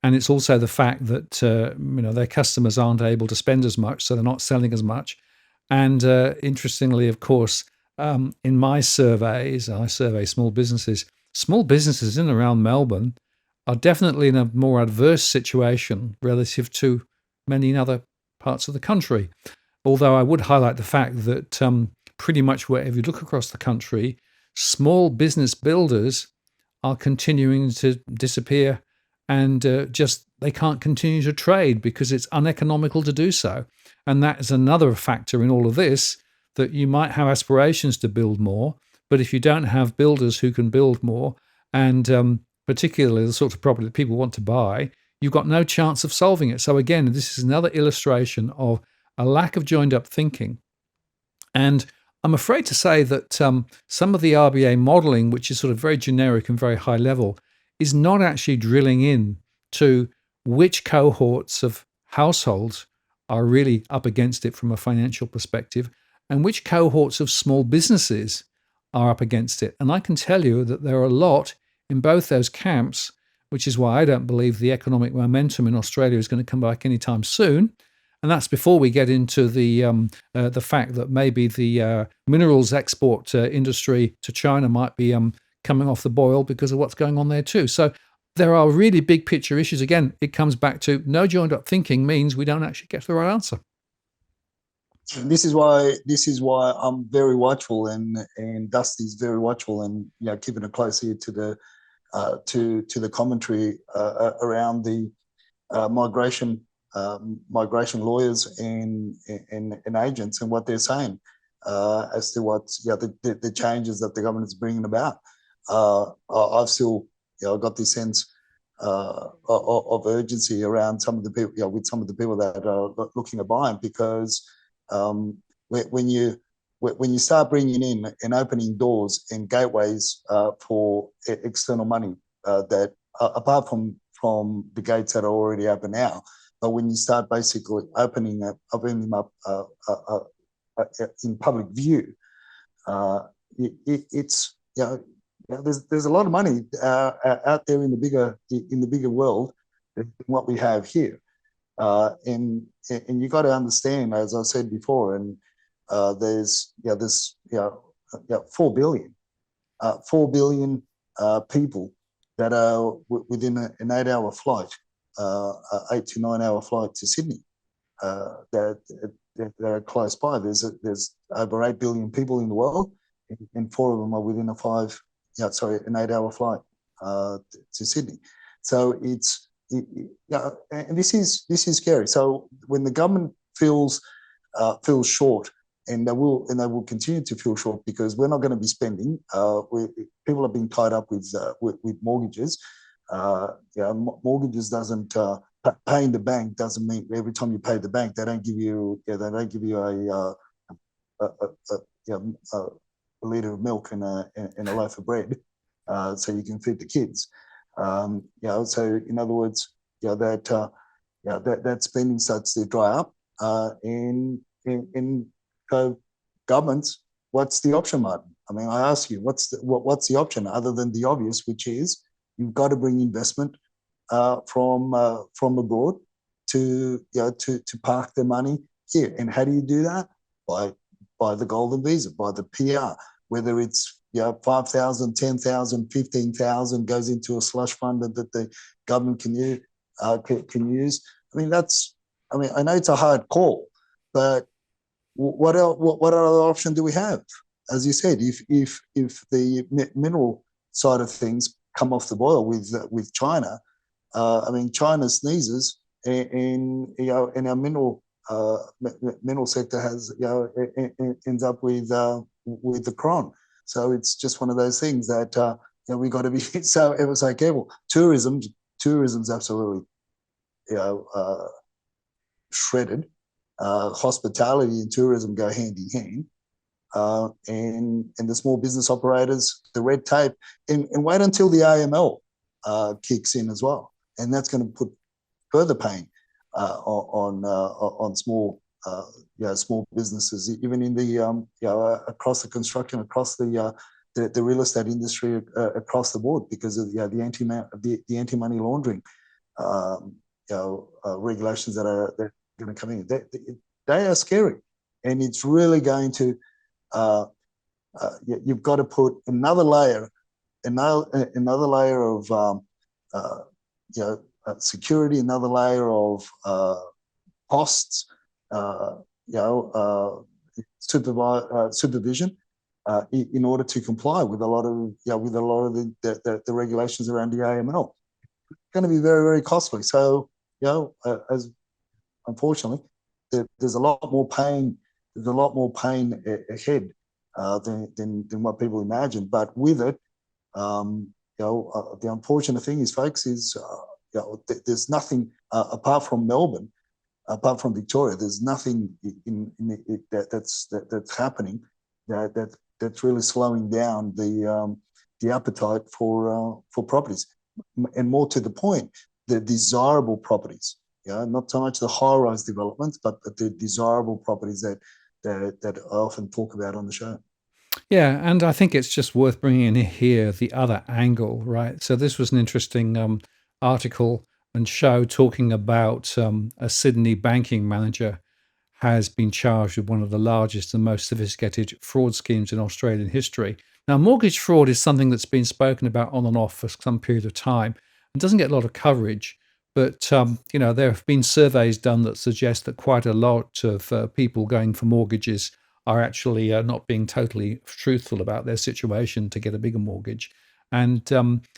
And it's also the fact that their customers aren't able to spend as much, so they're not selling as much. And interestingly, of course, in my surveys, I survey small businesses. Small businesses in and around Melbourne are definitely in a more adverse situation relative to many other parts of the country. Although I would highlight the fact that pretty much wherever you look across the country, small business builders are continuing to disappear, and they can't continue to trade because it's uneconomical to do so. And that is another factor in all of this, that you might have aspirations to build more, but if you don't have builders who can build more, and particularly the sort of property that people want to buy, you've got no chance of solving it. So again, this is another illustration of a lack of joined up thinking. And I'm afraid to say that some of the RBA modeling, which is sort of very generic and very high level, is not actually drilling in to which cohorts of households are really up against it from a financial perspective, and which cohorts of small businesses are up against it. And I can tell you that there are a lot in both those camps, which is why I don't believe the economic momentum in Australia is going to come back anytime soon. And that's before we get into the fact that maybe the minerals export industry to China might be coming off the boil because of what's going on there too. So there are really big picture issues. Again, it comes back to no joined up thinking means we don't actually get to the right answer. This is why I'm very watchful, and Dusty's very watchful, and keeping a close ear to the commentary around the migration lawyers and agents and what they're saying as to what the changes that the government is bringing about. I've still got this sense of urgency around some of the people, with some of the people that are looking to buy them, because when you start bringing in and opening doors and gateways for external money that apart from the gates that are already open now, but when you start basically opening them up in public view, it's there's a lot of money out there in the bigger world than what we have here, and you got to understand, as I said before, and there's 4 billion people that are within an 8-hour flight, 8 to 9 hour flight to Sydney, that are close by. There's over 8 billion people in the world, and 4 of them are within an 8-hour flight to Sydney. So and this is scary. So when the government feels short, and they will continue to feel short, because we're not going to be spending. People are being tied up with mortgages. Mortgages doesn't paying the bank doesn't mean every time you pay the bank they don't give you a liter of milk and a loaf of bread, so you can feed the kids. So in other words, that spending starts to dry up, and governments, what's the option, Martin? I mean, I ask you, what's the option other than the obvious, which is you've got to bring investment from abroad to park their money here. And how do you do that? By the golden visa, by the PR, whether it's 5,000, 10,000, 15,000 goes into a slush fund that the government can use. I mean, I know it's a hard call, but what other option do we have? As you said, if the mineral side of things come off the boil with China, I mean, China sneezes, and our mineral sector has ends up with the cron. So it's just one of those things that we got to be so ever so careful. Tourism's absolutely shredded. Hospitality and tourism go hand in hand. And the small business operators, the red tape, and wait until the AML kicks in as well, and that's going to put further pain on small small businesses, even in the across the construction, across the real estate industry, across the board, because of the anti-money laundering regulations that are going to come in. They are scary, and it's really going to you've got to put another layer of security, another layer of costs, supervision, in order to comply with a lot of the regulations around the AML. It's going to be very, very costly. So as unfortunately, there's a lot more pain. There's a lot more pain ahead than what people imagine. But with it, the unfortunate thing is, folks, is there's nothing apart from Melbourne, apart from Victoria. There's nothing that's happening that's really slowing down the appetite for properties, and more to the point, the desirable properties. Not so much the high-rise developments, but the desirable properties that I often talk about on the show. Yeah, and I think it's just worth bringing in here the other angle, right? So this was an interesting article and show talking about a Sydney banking manager has been charged with one of the largest and most sophisticated fraud schemes in Australian history. Now, mortgage fraud is something that's been spoken about on and off for some period of time and doesn't get a lot of coverage. But there have been surveys done that suggest that quite a lot of people going for mortgages are actually not being totally truthful about their situation to get a bigger mortgage. And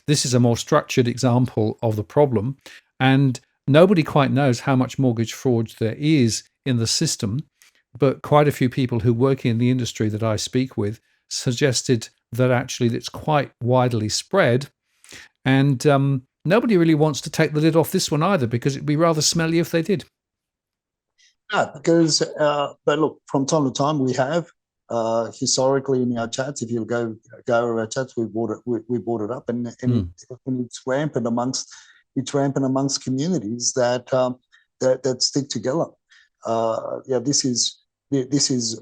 this is a more structured example of the problem. And nobody quite knows how much mortgage fraud there is in the system. But quite a few people who work in the industry that I speak with suggested that actually it's quite widely spread. And Nobody really wants to take the lid off this one either, because it'd be rather smelly if they did. No, because but look, from time to time we have historically in our chats. If you go over our chats, we brought it up, and it's rampant amongst communities that that stick together. Yeah, this is this is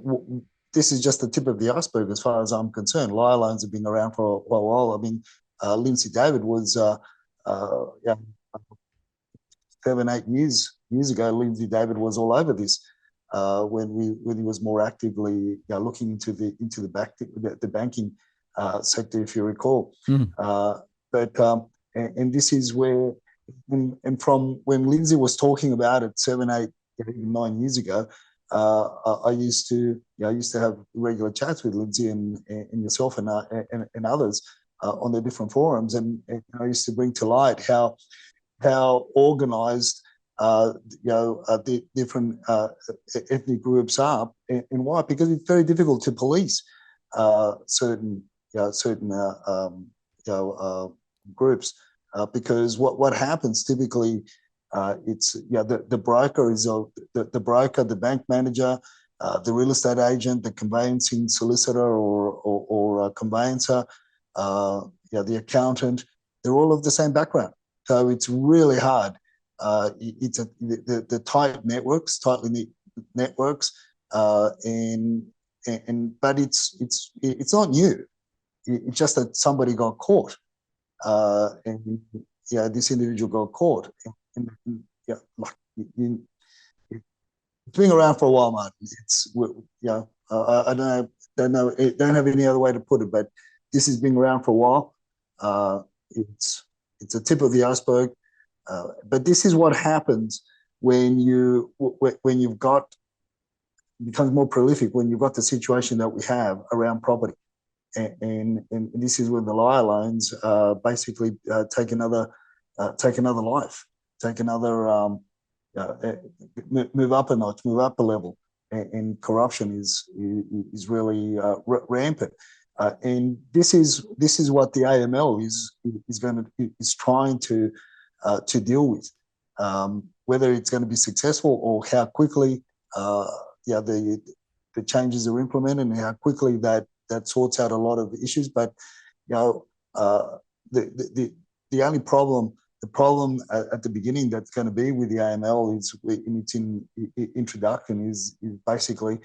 just the tip of the iceberg as far as I'm concerned. Liar loans have been around for a while. I mean, Lindsay David was yeah, 7, 8 years ago. Lindsay David was all over this when he was more actively looking into the banking sector, if you recall. Mm. But and this is where, and from when Lindsay was talking about it 7, 8, even 9 years ago, I used to have regular chats with Lindsay and yourself and others on the different forums, and I used to bring to light how organised the different ethnic groups are, and why? Because it's very difficult to police certain groups, because what happens typically, it's the broker is the broker, the bank manager, the real estate agent, the conveyancing solicitor or conveyancer, the accountant. They're all of the same background, so it's really hard. It's the tight networks, tightly knit networks, and but it's not new. It's just that somebody got caught, and this individual got caught. Yeah, like it's been around for a while, Martin. It's I don't have any other way to put it, but this has been around for a while. It's a tip of the iceberg, but this is what happens when you've got becomes more prolific, when you've got the situation that we have around property, and this is when the liar loans basically take another life, take another move up a notch, move up a level, and corruption is really rampant. And this is what the AML is trying to deal with. Whether it's going to be successful or how quickly the changes are implemented and how quickly that sorts out a lot of issues. But the only problem, at the beginning that's going to be with the AML is in its introduction is basically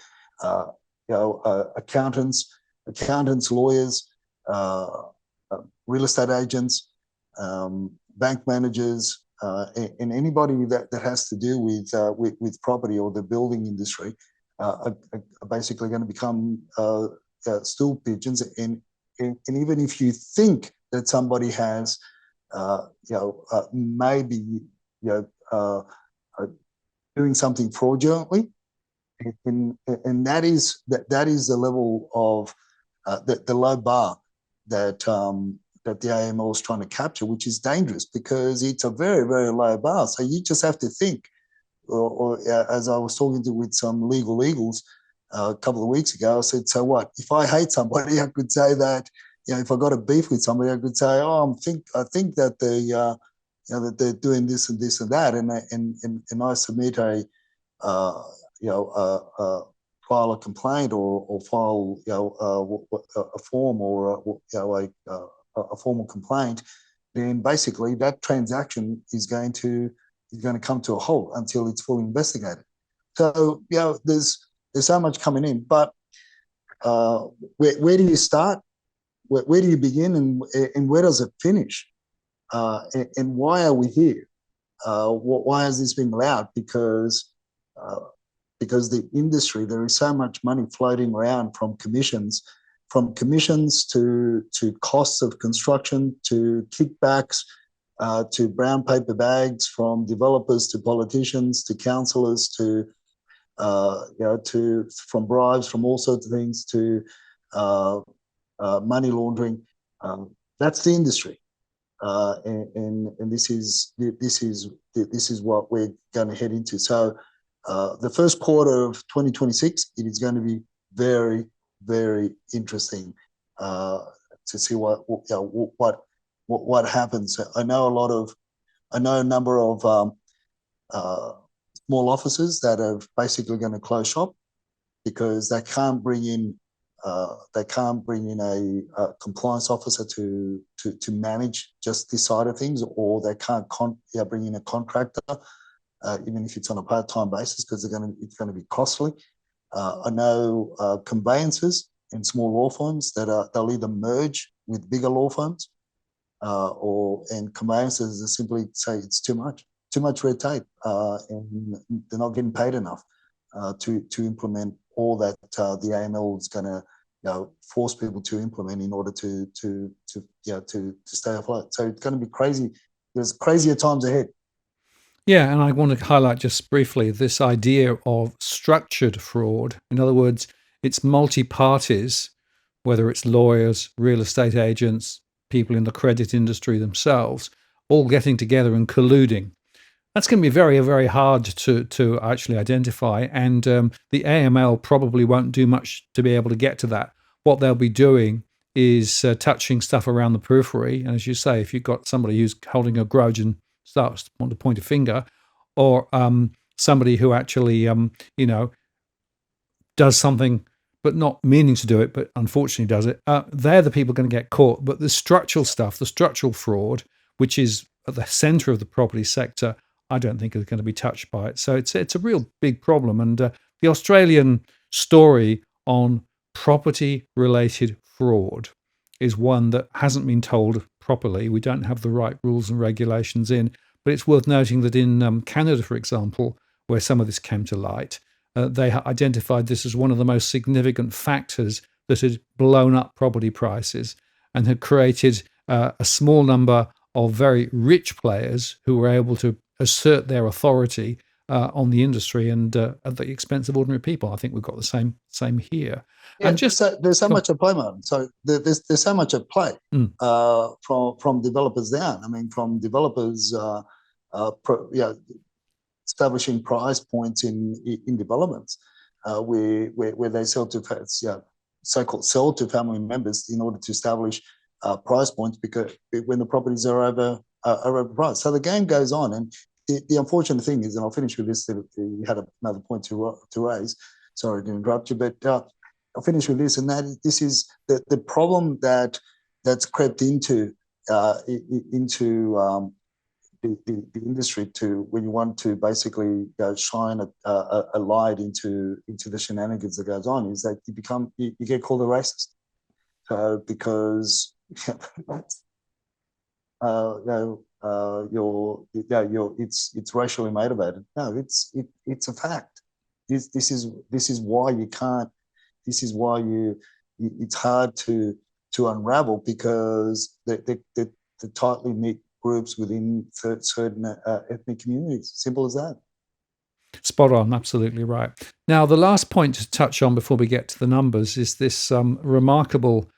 accountants, lawyers, real estate agents, bank managers, and anybody that has to do with property or the building industry are basically going to become stool pigeons. And even if you think that somebody has maybe doing something fraudulently, and that is the level of the low bar that that the AML is trying to capture, which is dangerous because it's a very, very low bar. So you just have to think, or as I was talking with some legal eagles a couple of weeks ago, I said, so what? If I hate somebody, I could say that, if I got a beef with somebody, I could say, oh, I think that they, that they're doing this and this and that, and I submit a file a complaint or file a form or a formal complaint, then basically that transaction is going to come to a halt until it's fully investigated. So there's so much coming in, but where do you start? Where do you begin, and where does it finish? And why are we here? Why has this been allowed? Because the industry, there is so much money floating around from commissions to costs of construction, to kickbacks, to brown paper bags, from developers to politicians to councillors to from bribes, from all sorts of things, to money laundering. That's the industry, and this is what we're going to head into. So the first quarter of 2026, it is going to be very, very interesting to see what what happens. I know a number of uh, small offices that are basically going to close shop because they can't bring in a compliance officer to manage just this side of things, or they can't bring in a contractor, even if it's on a part-time basis, because it's going to be costly. I know conveyancers in small law firms they'll either merge with bigger law firms, and conveyancers simply say it's too much red tape, and they're not getting paid enough to implement all that the AML is going to force people to implement in order to stay afloat. So it's going to be crazy. There's crazier times ahead. Yeah, and I want to highlight just briefly this idea of structured fraud. In other words, it's multi parties, whether it's lawyers, real estate agents, people in the credit industry themselves, all getting together and colluding. That's going to be very, very hard to actually identify. And the AML probably won't do much to be able to get to that. What they'll be doing is touching stuff around the periphery. And as you say, if you've got somebody who's holding a grudge and starts want to point a finger, or somebody who actually, does something but not meaning to do it, but unfortunately does it, they're the people going to get caught. But the structural stuff, the structural fraud, which is at the center of the property sector, I don't think is going to be touched by it. So it's a real big problem. And the Australian story on property-related fraud is one that hasn't been told properly. We don't have the right rules and regulations in. But it's worth noting that in Canada, for example, where some of this came to light, they identified this as one of the most significant factors that had blown up property prices and had created a small number of very rich players who were able to assert their authority on the industry and at the expense of ordinary people. I think we've got the same here. Yeah, and just there's so much at play, Martin. So there's so much at play from developers down. I mean, from developers, establishing price points in developments where they sell to so-called sell to family members in order to establish price points because when the properties are overpriced. So the game goes on, and the unfortunate thing is, and I'll finish with this. You had another point to raise. Sorry to interrupt you, but I'll finish with this, and this is the problem that's crept into the industry to when you want to basically shine a light into the shenanigans that goes on is that you get called a racist because it's racially motivated. No, it's a fact. This is why you can't. This is why it's hard to unravel because the tightly knit groups within certain ethnic communities. Simple as that. Spot on, absolutely right. Now, the last point to touch on before we get to the numbers is this remarkable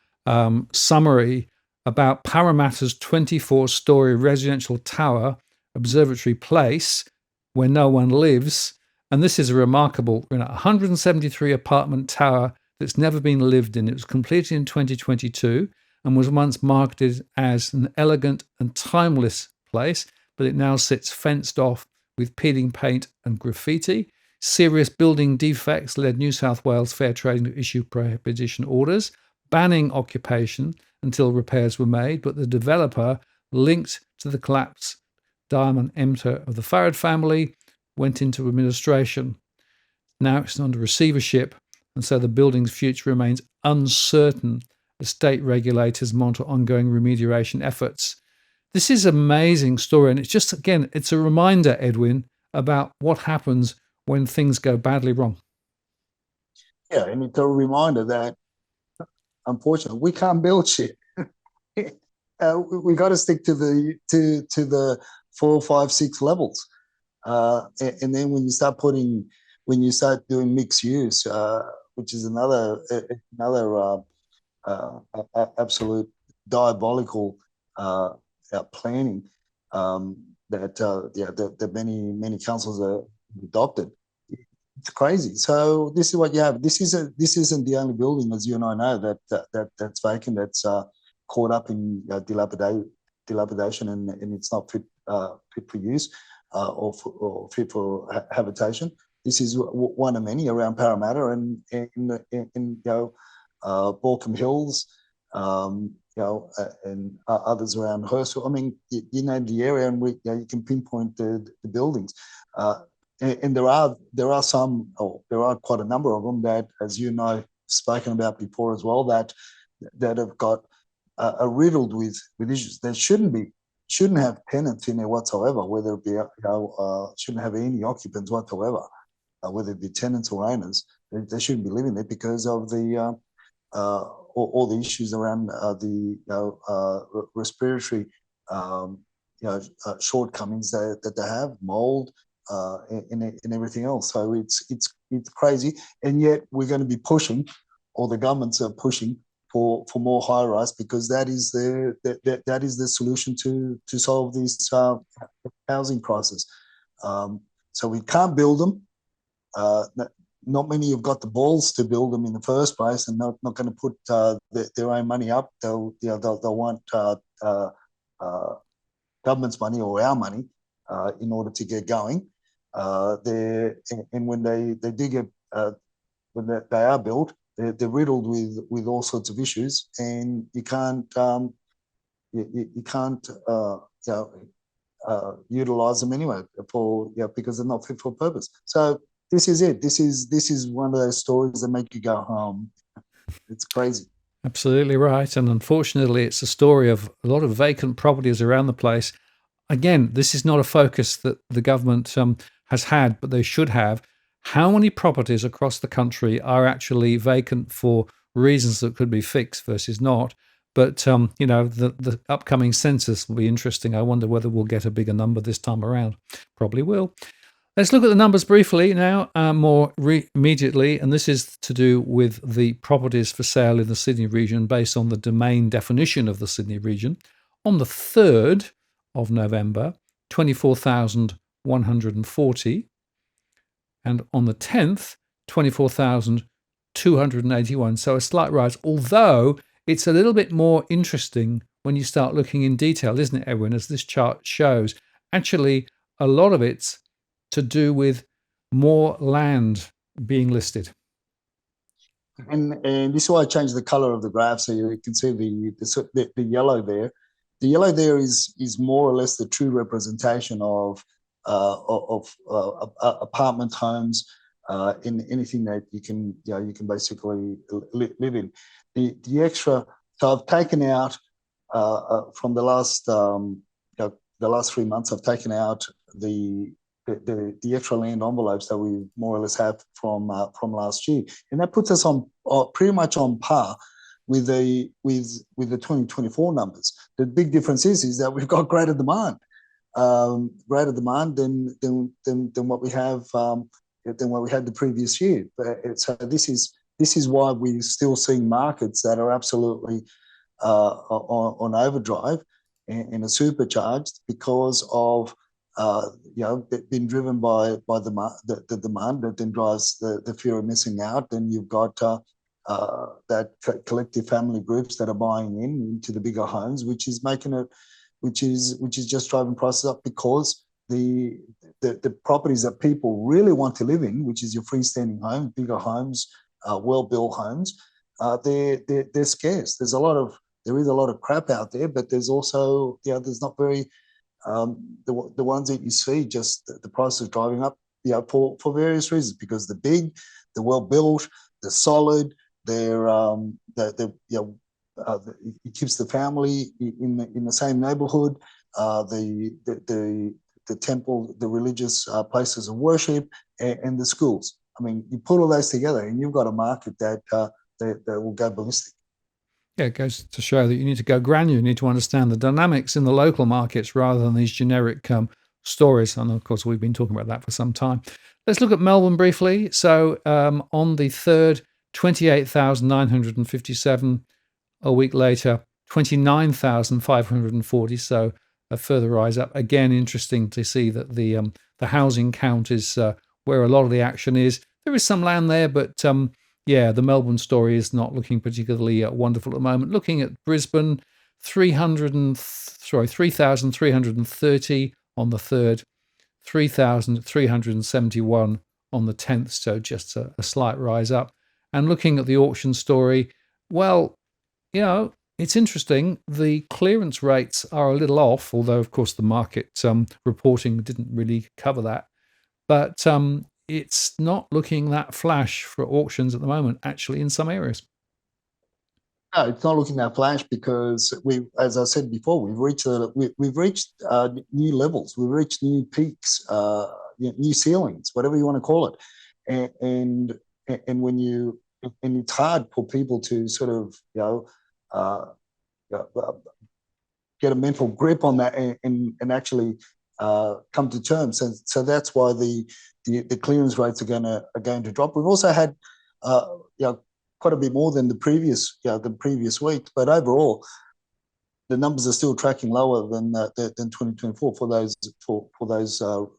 summary about Parramatta's 24-story residential tower, Observatory Place, where no one lives. And this is a remarkable 173 apartment tower that's never been lived in. It was completed in 2022 and was once marketed as an elegant and timeless place, but it now sits fenced off with peeling paint and graffiti. Serious building defects led New South Wales Fair Trading to issue prohibition orders, banning occupation until repairs were made, but the developer, linked to the collapsed diamond Emptor of the Farad family, went into administration. Now it's under receivership, and so the building's future remains uncertain as state regulators monitor ongoing remediation efforts. This is an amazing story, and it's just, again, it's a reminder, Edwin, about what happens when things go badly wrong. Yeah, and it's a reminder that, unfortunately, we can't build shit. We got to stick to the 4, 5, 6 levels, and then when you start doing mixed use, which is another absolute diabolical planning that many councils are adopted. It's crazy. So this is what you have. This isn't the only building, as you and I know, that's vacant, that's caught up in dilapidation and it's not fit for use or fit for habitation. This is one of many around Parramatta and in Borkham Hills, and others around Hurstville. I mean, you know the area, and you can pinpoint the buildings. And there are some, or there are quite a number of them that, as you know, spoken about before as well, that have got are riddled with issues. They shouldn't have tenants in there whatsoever, whether it be shouldn't have any occupants whatsoever, whether it be tenants or owners. They shouldn't be living there because of the all the issues around the respiratory shortcomings that they have, mold, and everything else. So it's crazy, and yet we're going to be pushing, or the governments are pushing for more high rise because that is the solution to solve these housing crisis. So we can't build them. Not many have got the balls to build them in the first place, and not going to put their own money up. They'll want government's money or our money in order to get going. And when they do get when they are built, they're riddled with all sorts of issues, and you can't utilize them anyway because they're not fit for purpose. So this is it. This is one of those stories that make you go home. It's crazy. Absolutely right. And unfortunately, it's a story of a lot of vacant properties around the place. Again, this is not a focus that the government has had, but they should have. How many properties across the country are actually vacant for reasons that could be fixed versus not? But, the upcoming census will be interesting. I wonder whether we'll get a bigger number this time around. Probably will. Let's look at the numbers briefly now, more immediately, and this is to do with the properties for sale in the Sydney region based on the domain definition of the Sydney region. On the 3rd of November, 24,140, and on the 10th, 24,281. So a slight rise, although it's a little bit more interesting when you start looking in detail, isn't it, Edwin, as this chart shows? Actually, a lot of it's to do with more land being listed. And this is why I changed the color of the graph so you can see the yellow there. The yellow there is more or less the true representation of apartment homes in anything that you can basically live in. The extra, so I've taken out from the last 3 months. I've taken out the extra land envelopes that we more or less have from last year, and that puts us on pretty much on par with the 2024 numbers. The big difference is that we've got greater demand than what we have than what we had the previous year. So this is why we're still seeing markets that are absolutely on overdrive and are supercharged because of been driven by the demand that then drives the fear of missing out. Then you've got that collective family groups that are buying into the bigger homes, which is making it, which is just driving prices up because the properties that people really want to live in, which is your freestanding homes, bigger homes, well-built homes, they're scarce. There is a lot of crap out there, but there's also there's not very the ones that you see, just the price is driving up, for various reasons, because they're big, they're well built, they're solid, it keeps the family in the same neighborhood, the temple, the religious places of worship, and the schools. I mean, you put all those together, and you've got a market that will go ballistic. Yeah, it goes to show that you need to go granular. You need to understand the dynamics in the local markets rather than these generic stories. And of course, we've been talking about that for some time. Let's look at Melbourne briefly. So on the 3rd, 28,957. A week later, 29,540. So a further rise up. Again, interesting to see that the housing count is where a lot of the action is. There is some land there, but the Melbourne story is not looking particularly wonderful at the moment. Looking at Brisbane, 3,330 on the 3rd, 3,371 on the 10th, so just a slight rise up. And looking at the auction story, well, it's interesting. The clearance rates are a little off, although, of course, the market reporting didn't really cover that. But it's not looking that flash for auctions at the moment, actually, in some areas. No, it's not looking that flash because as I said before, we've reached new levels, we've reached new peaks, new ceilings, whatever you want to call it, and and when you and it's hard for people to sort of uh, get a mental grip on that and actually come to terms. So that's why the clearance rates are going to drop. We've also had quite a bit more than the previous week, but overall the numbers are still tracking lower than 2024 for those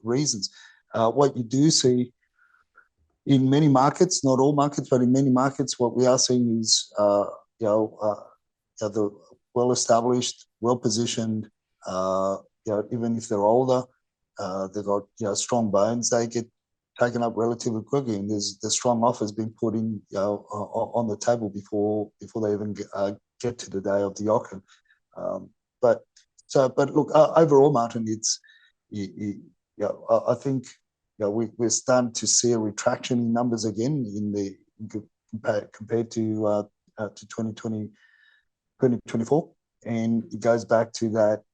reasons. What you do see in many markets, not all markets, but in many markets, what we are seeing is the well-established, well-positioned, even if they're older, they've got strong bones. They get taken up relatively quickly, and there's the strong offers being put in on the table before they even get to the day of the auction. But look, overall, Martin, it's I think we're starting to see a retraction in numbers again compared to 2024. And it goes back to that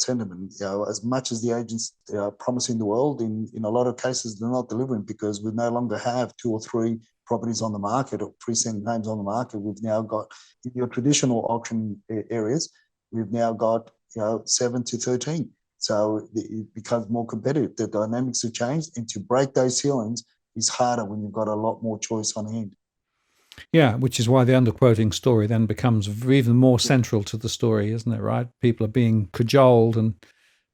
sentiment. As much as the agents are promising the world, in a lot of cases they're not delivering because we no longer have 2 or 3 properties on the market or precinct names on the market. We've now got, in your traditional auction areas, we've now got 7 to 13. So it becomes more competitive. The dynamics have changed, and to break those ceilings is harder when you've got a lot more choice on hand. Yeah, which is why the underquoting story then becomes even more central to the story, isn't it? Right? People are being cajoled and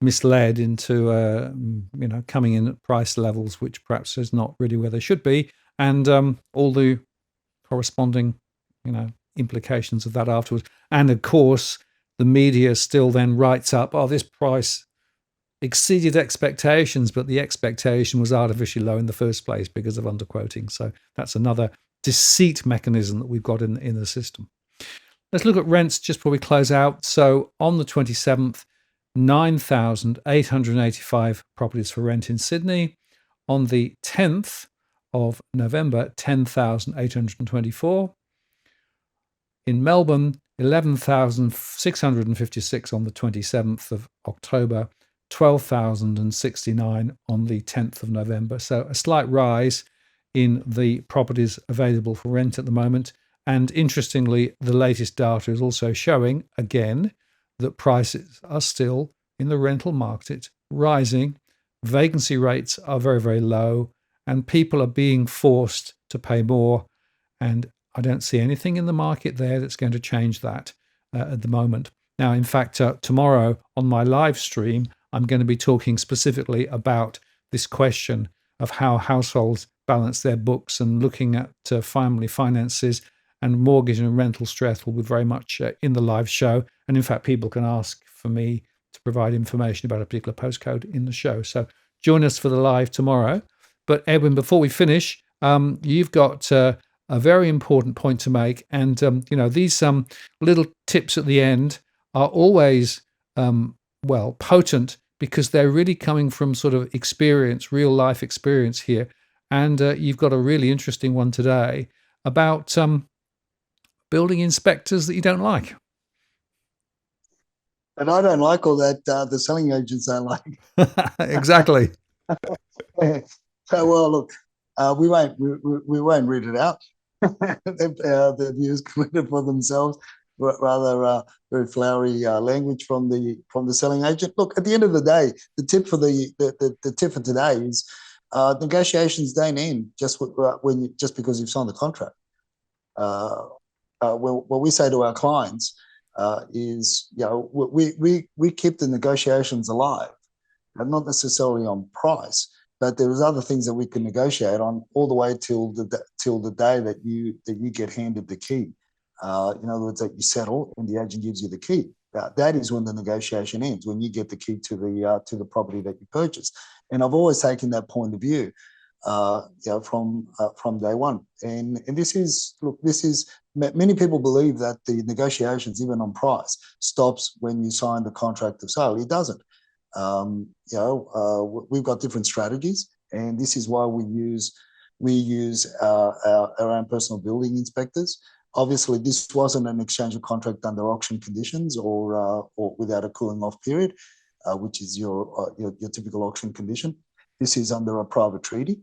misled into, coming in at price levels which perhaps is not really where they should be, and all the corresponding, implications of that afterwards. And of course, the media still then writes up, "Oh, this price exceeded expectations, but the expectation was artificially low in the first place because of underquoting." So that's another deceit mechanism that we've got in the system. Let's look at rents just before we close out. So on the 27th, 9,885 properties for rent in Sydney. On the 10th of November, 10,824. In Melbourne, 11,656 on the 27th of October, 12,069 on the 10th of November. So a slight rise in the properties available for rent at the moment. And interestingly, the latest data is also showing, again, that prices are still in the rental market rising. Vacancy rates are very, very low, and people are being forced to pay more. And I don't see anything in the market there that's going to change that at the moment. Now, in fact, tomorrow on my live stream, I'm going to be talking specifically about this question of how households balance their books and looking at family finances, and mortgage and rental stress will be very much in the live show. And in fact, people can ask for me to provide information about a particular postcode in the show. So join us for the live tomorrow. But Edwin, before we finish, you've got a very important point to make. And, these little tips at the end are always, potent, because they're really coming from sort of experience, real life experience here. And you've got a really interesting one today about building inspectors that you don't like. And I don't like all that. The selling agents don't like. Exactly. So, well, look, we won't read it out. The views committed for themselves. Rather very flowery language from the selling agent. Look, at the end of the day, the tip for the tip for today is negotiations don't end just because you've signed the contract. What we say to our clients is, we keep the negotiations alive, and not necessarily on price, but there's other things that we can negotiate on all the way till the day that you get handed the key. In other words, that you settle and the agent gives you the key. that is when the negotiation ends, when you get the key to the property that you purchased. And I've always taken that point of view, from day one. And this is, look, this is, many people believe that the negotiations, even on price, stops when you sign the contract of sale. It doesn't. We've got different strategies, and this is why we use our own personal building inspectors. Obviously, this wasn't an exchange of contract under auction conditions or without a cooling off period, which is your typical auction condition. This is under a private treaty,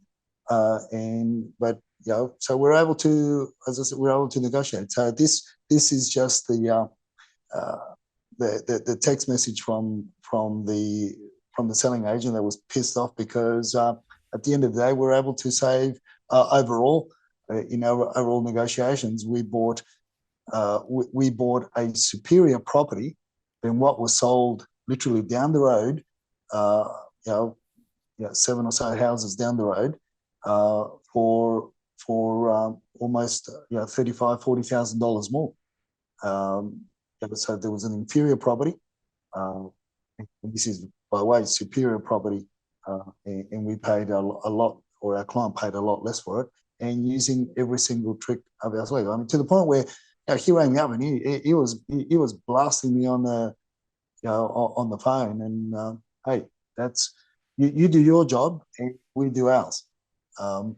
so we're able to, as I said, we're able to negotiate. So this is just the text message from the selling agent that was pissed off because at the end of the day, we're able to save overall. In our overall negotiations, we bought a superior property than what was sold literally down the road, 7 or so houses down the road, for almost $35,000-$40,000 more. So there was an inferior property. This is, by the way, superior property, and we paid a lot, or our client paid a lot less for it, and using every single trick of our sleeve. I mean, to the point where he rang me up and he was blasting me on the phone, and hey, that's you do your job and we do ours.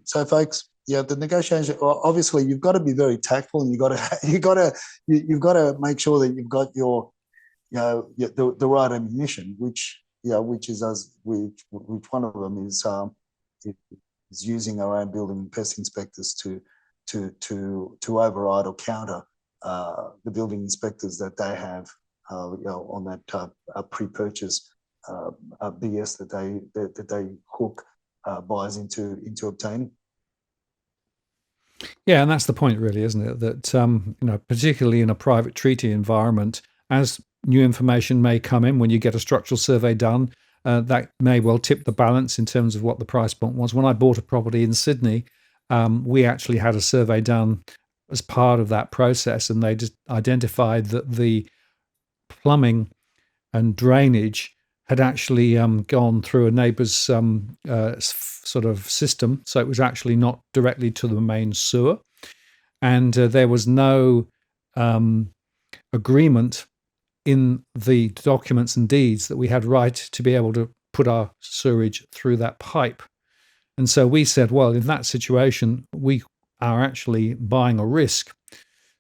So, folks, the negotiation. Obviously, you've got to be very tactful, and you've got to make sure that you've got your the right ammunition, which one of them is using our own building and pest inspectors to override or counter the building inspectors that they have on that pre-purchase BS that they hook buyers into obtaining. Yeah, and that's the point, really, isn't it? That particularly in a private treaty environment, as new information may come in when you get a structural survey done, that may well tip the balance in terms of what the price point was. When I bought a property in Sydney, we actually had a survey done as part of that process, and they just identified that the plumbing and drainage had actually gone through a neighbour's sort of system, so it was actually not directly to the main sewer, and there was no agreement in the documents and deeds that we had right to be able to put our sewage through that pipe. And so we said, well, in that situation, we are actually buying a risk.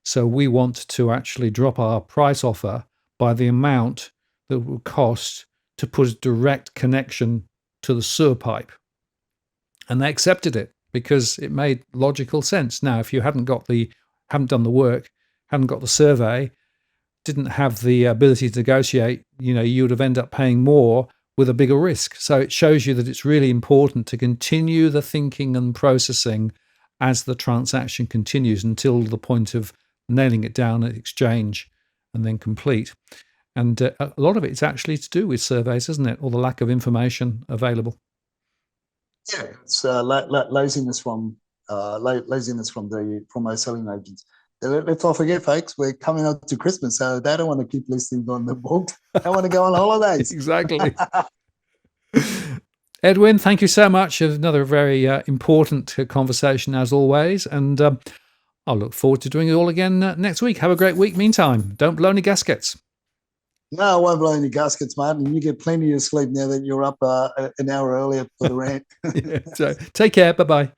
So we want to actually drop our price offer by the amount that it would cost to put a direct connection to the sewer pipe. And they accepted it because it made logical sense. Now, if you hadn't done the work, hadn't got the survey, didn't have the ability to negotiate, you would have ended up paying more with a bigger risk. So it shows you that it's really important to continue the thinking and processing as the transaction continues until the point of nailing it down at exchange and then complete. And a lot of it's actually to do with surveys, isn't it? Or the lack of information available. Yeah, it's laziness from our selling agents. Let's not forget, folks, we're coming up to Christmas, so they don't want to keep listings on the book. They want to go on holidays. Exactly. Edwin, thank you so much. Another very important conversation, as always. And I'll look forward to doing it all again next week. Have a great week. Meantime, don't blow any gaskets. No, I won't blow any gaskets, Martin. And you get plenty of sleep now that you're up an hour earlier for the rant. Yeah, so take care. Bye-bye.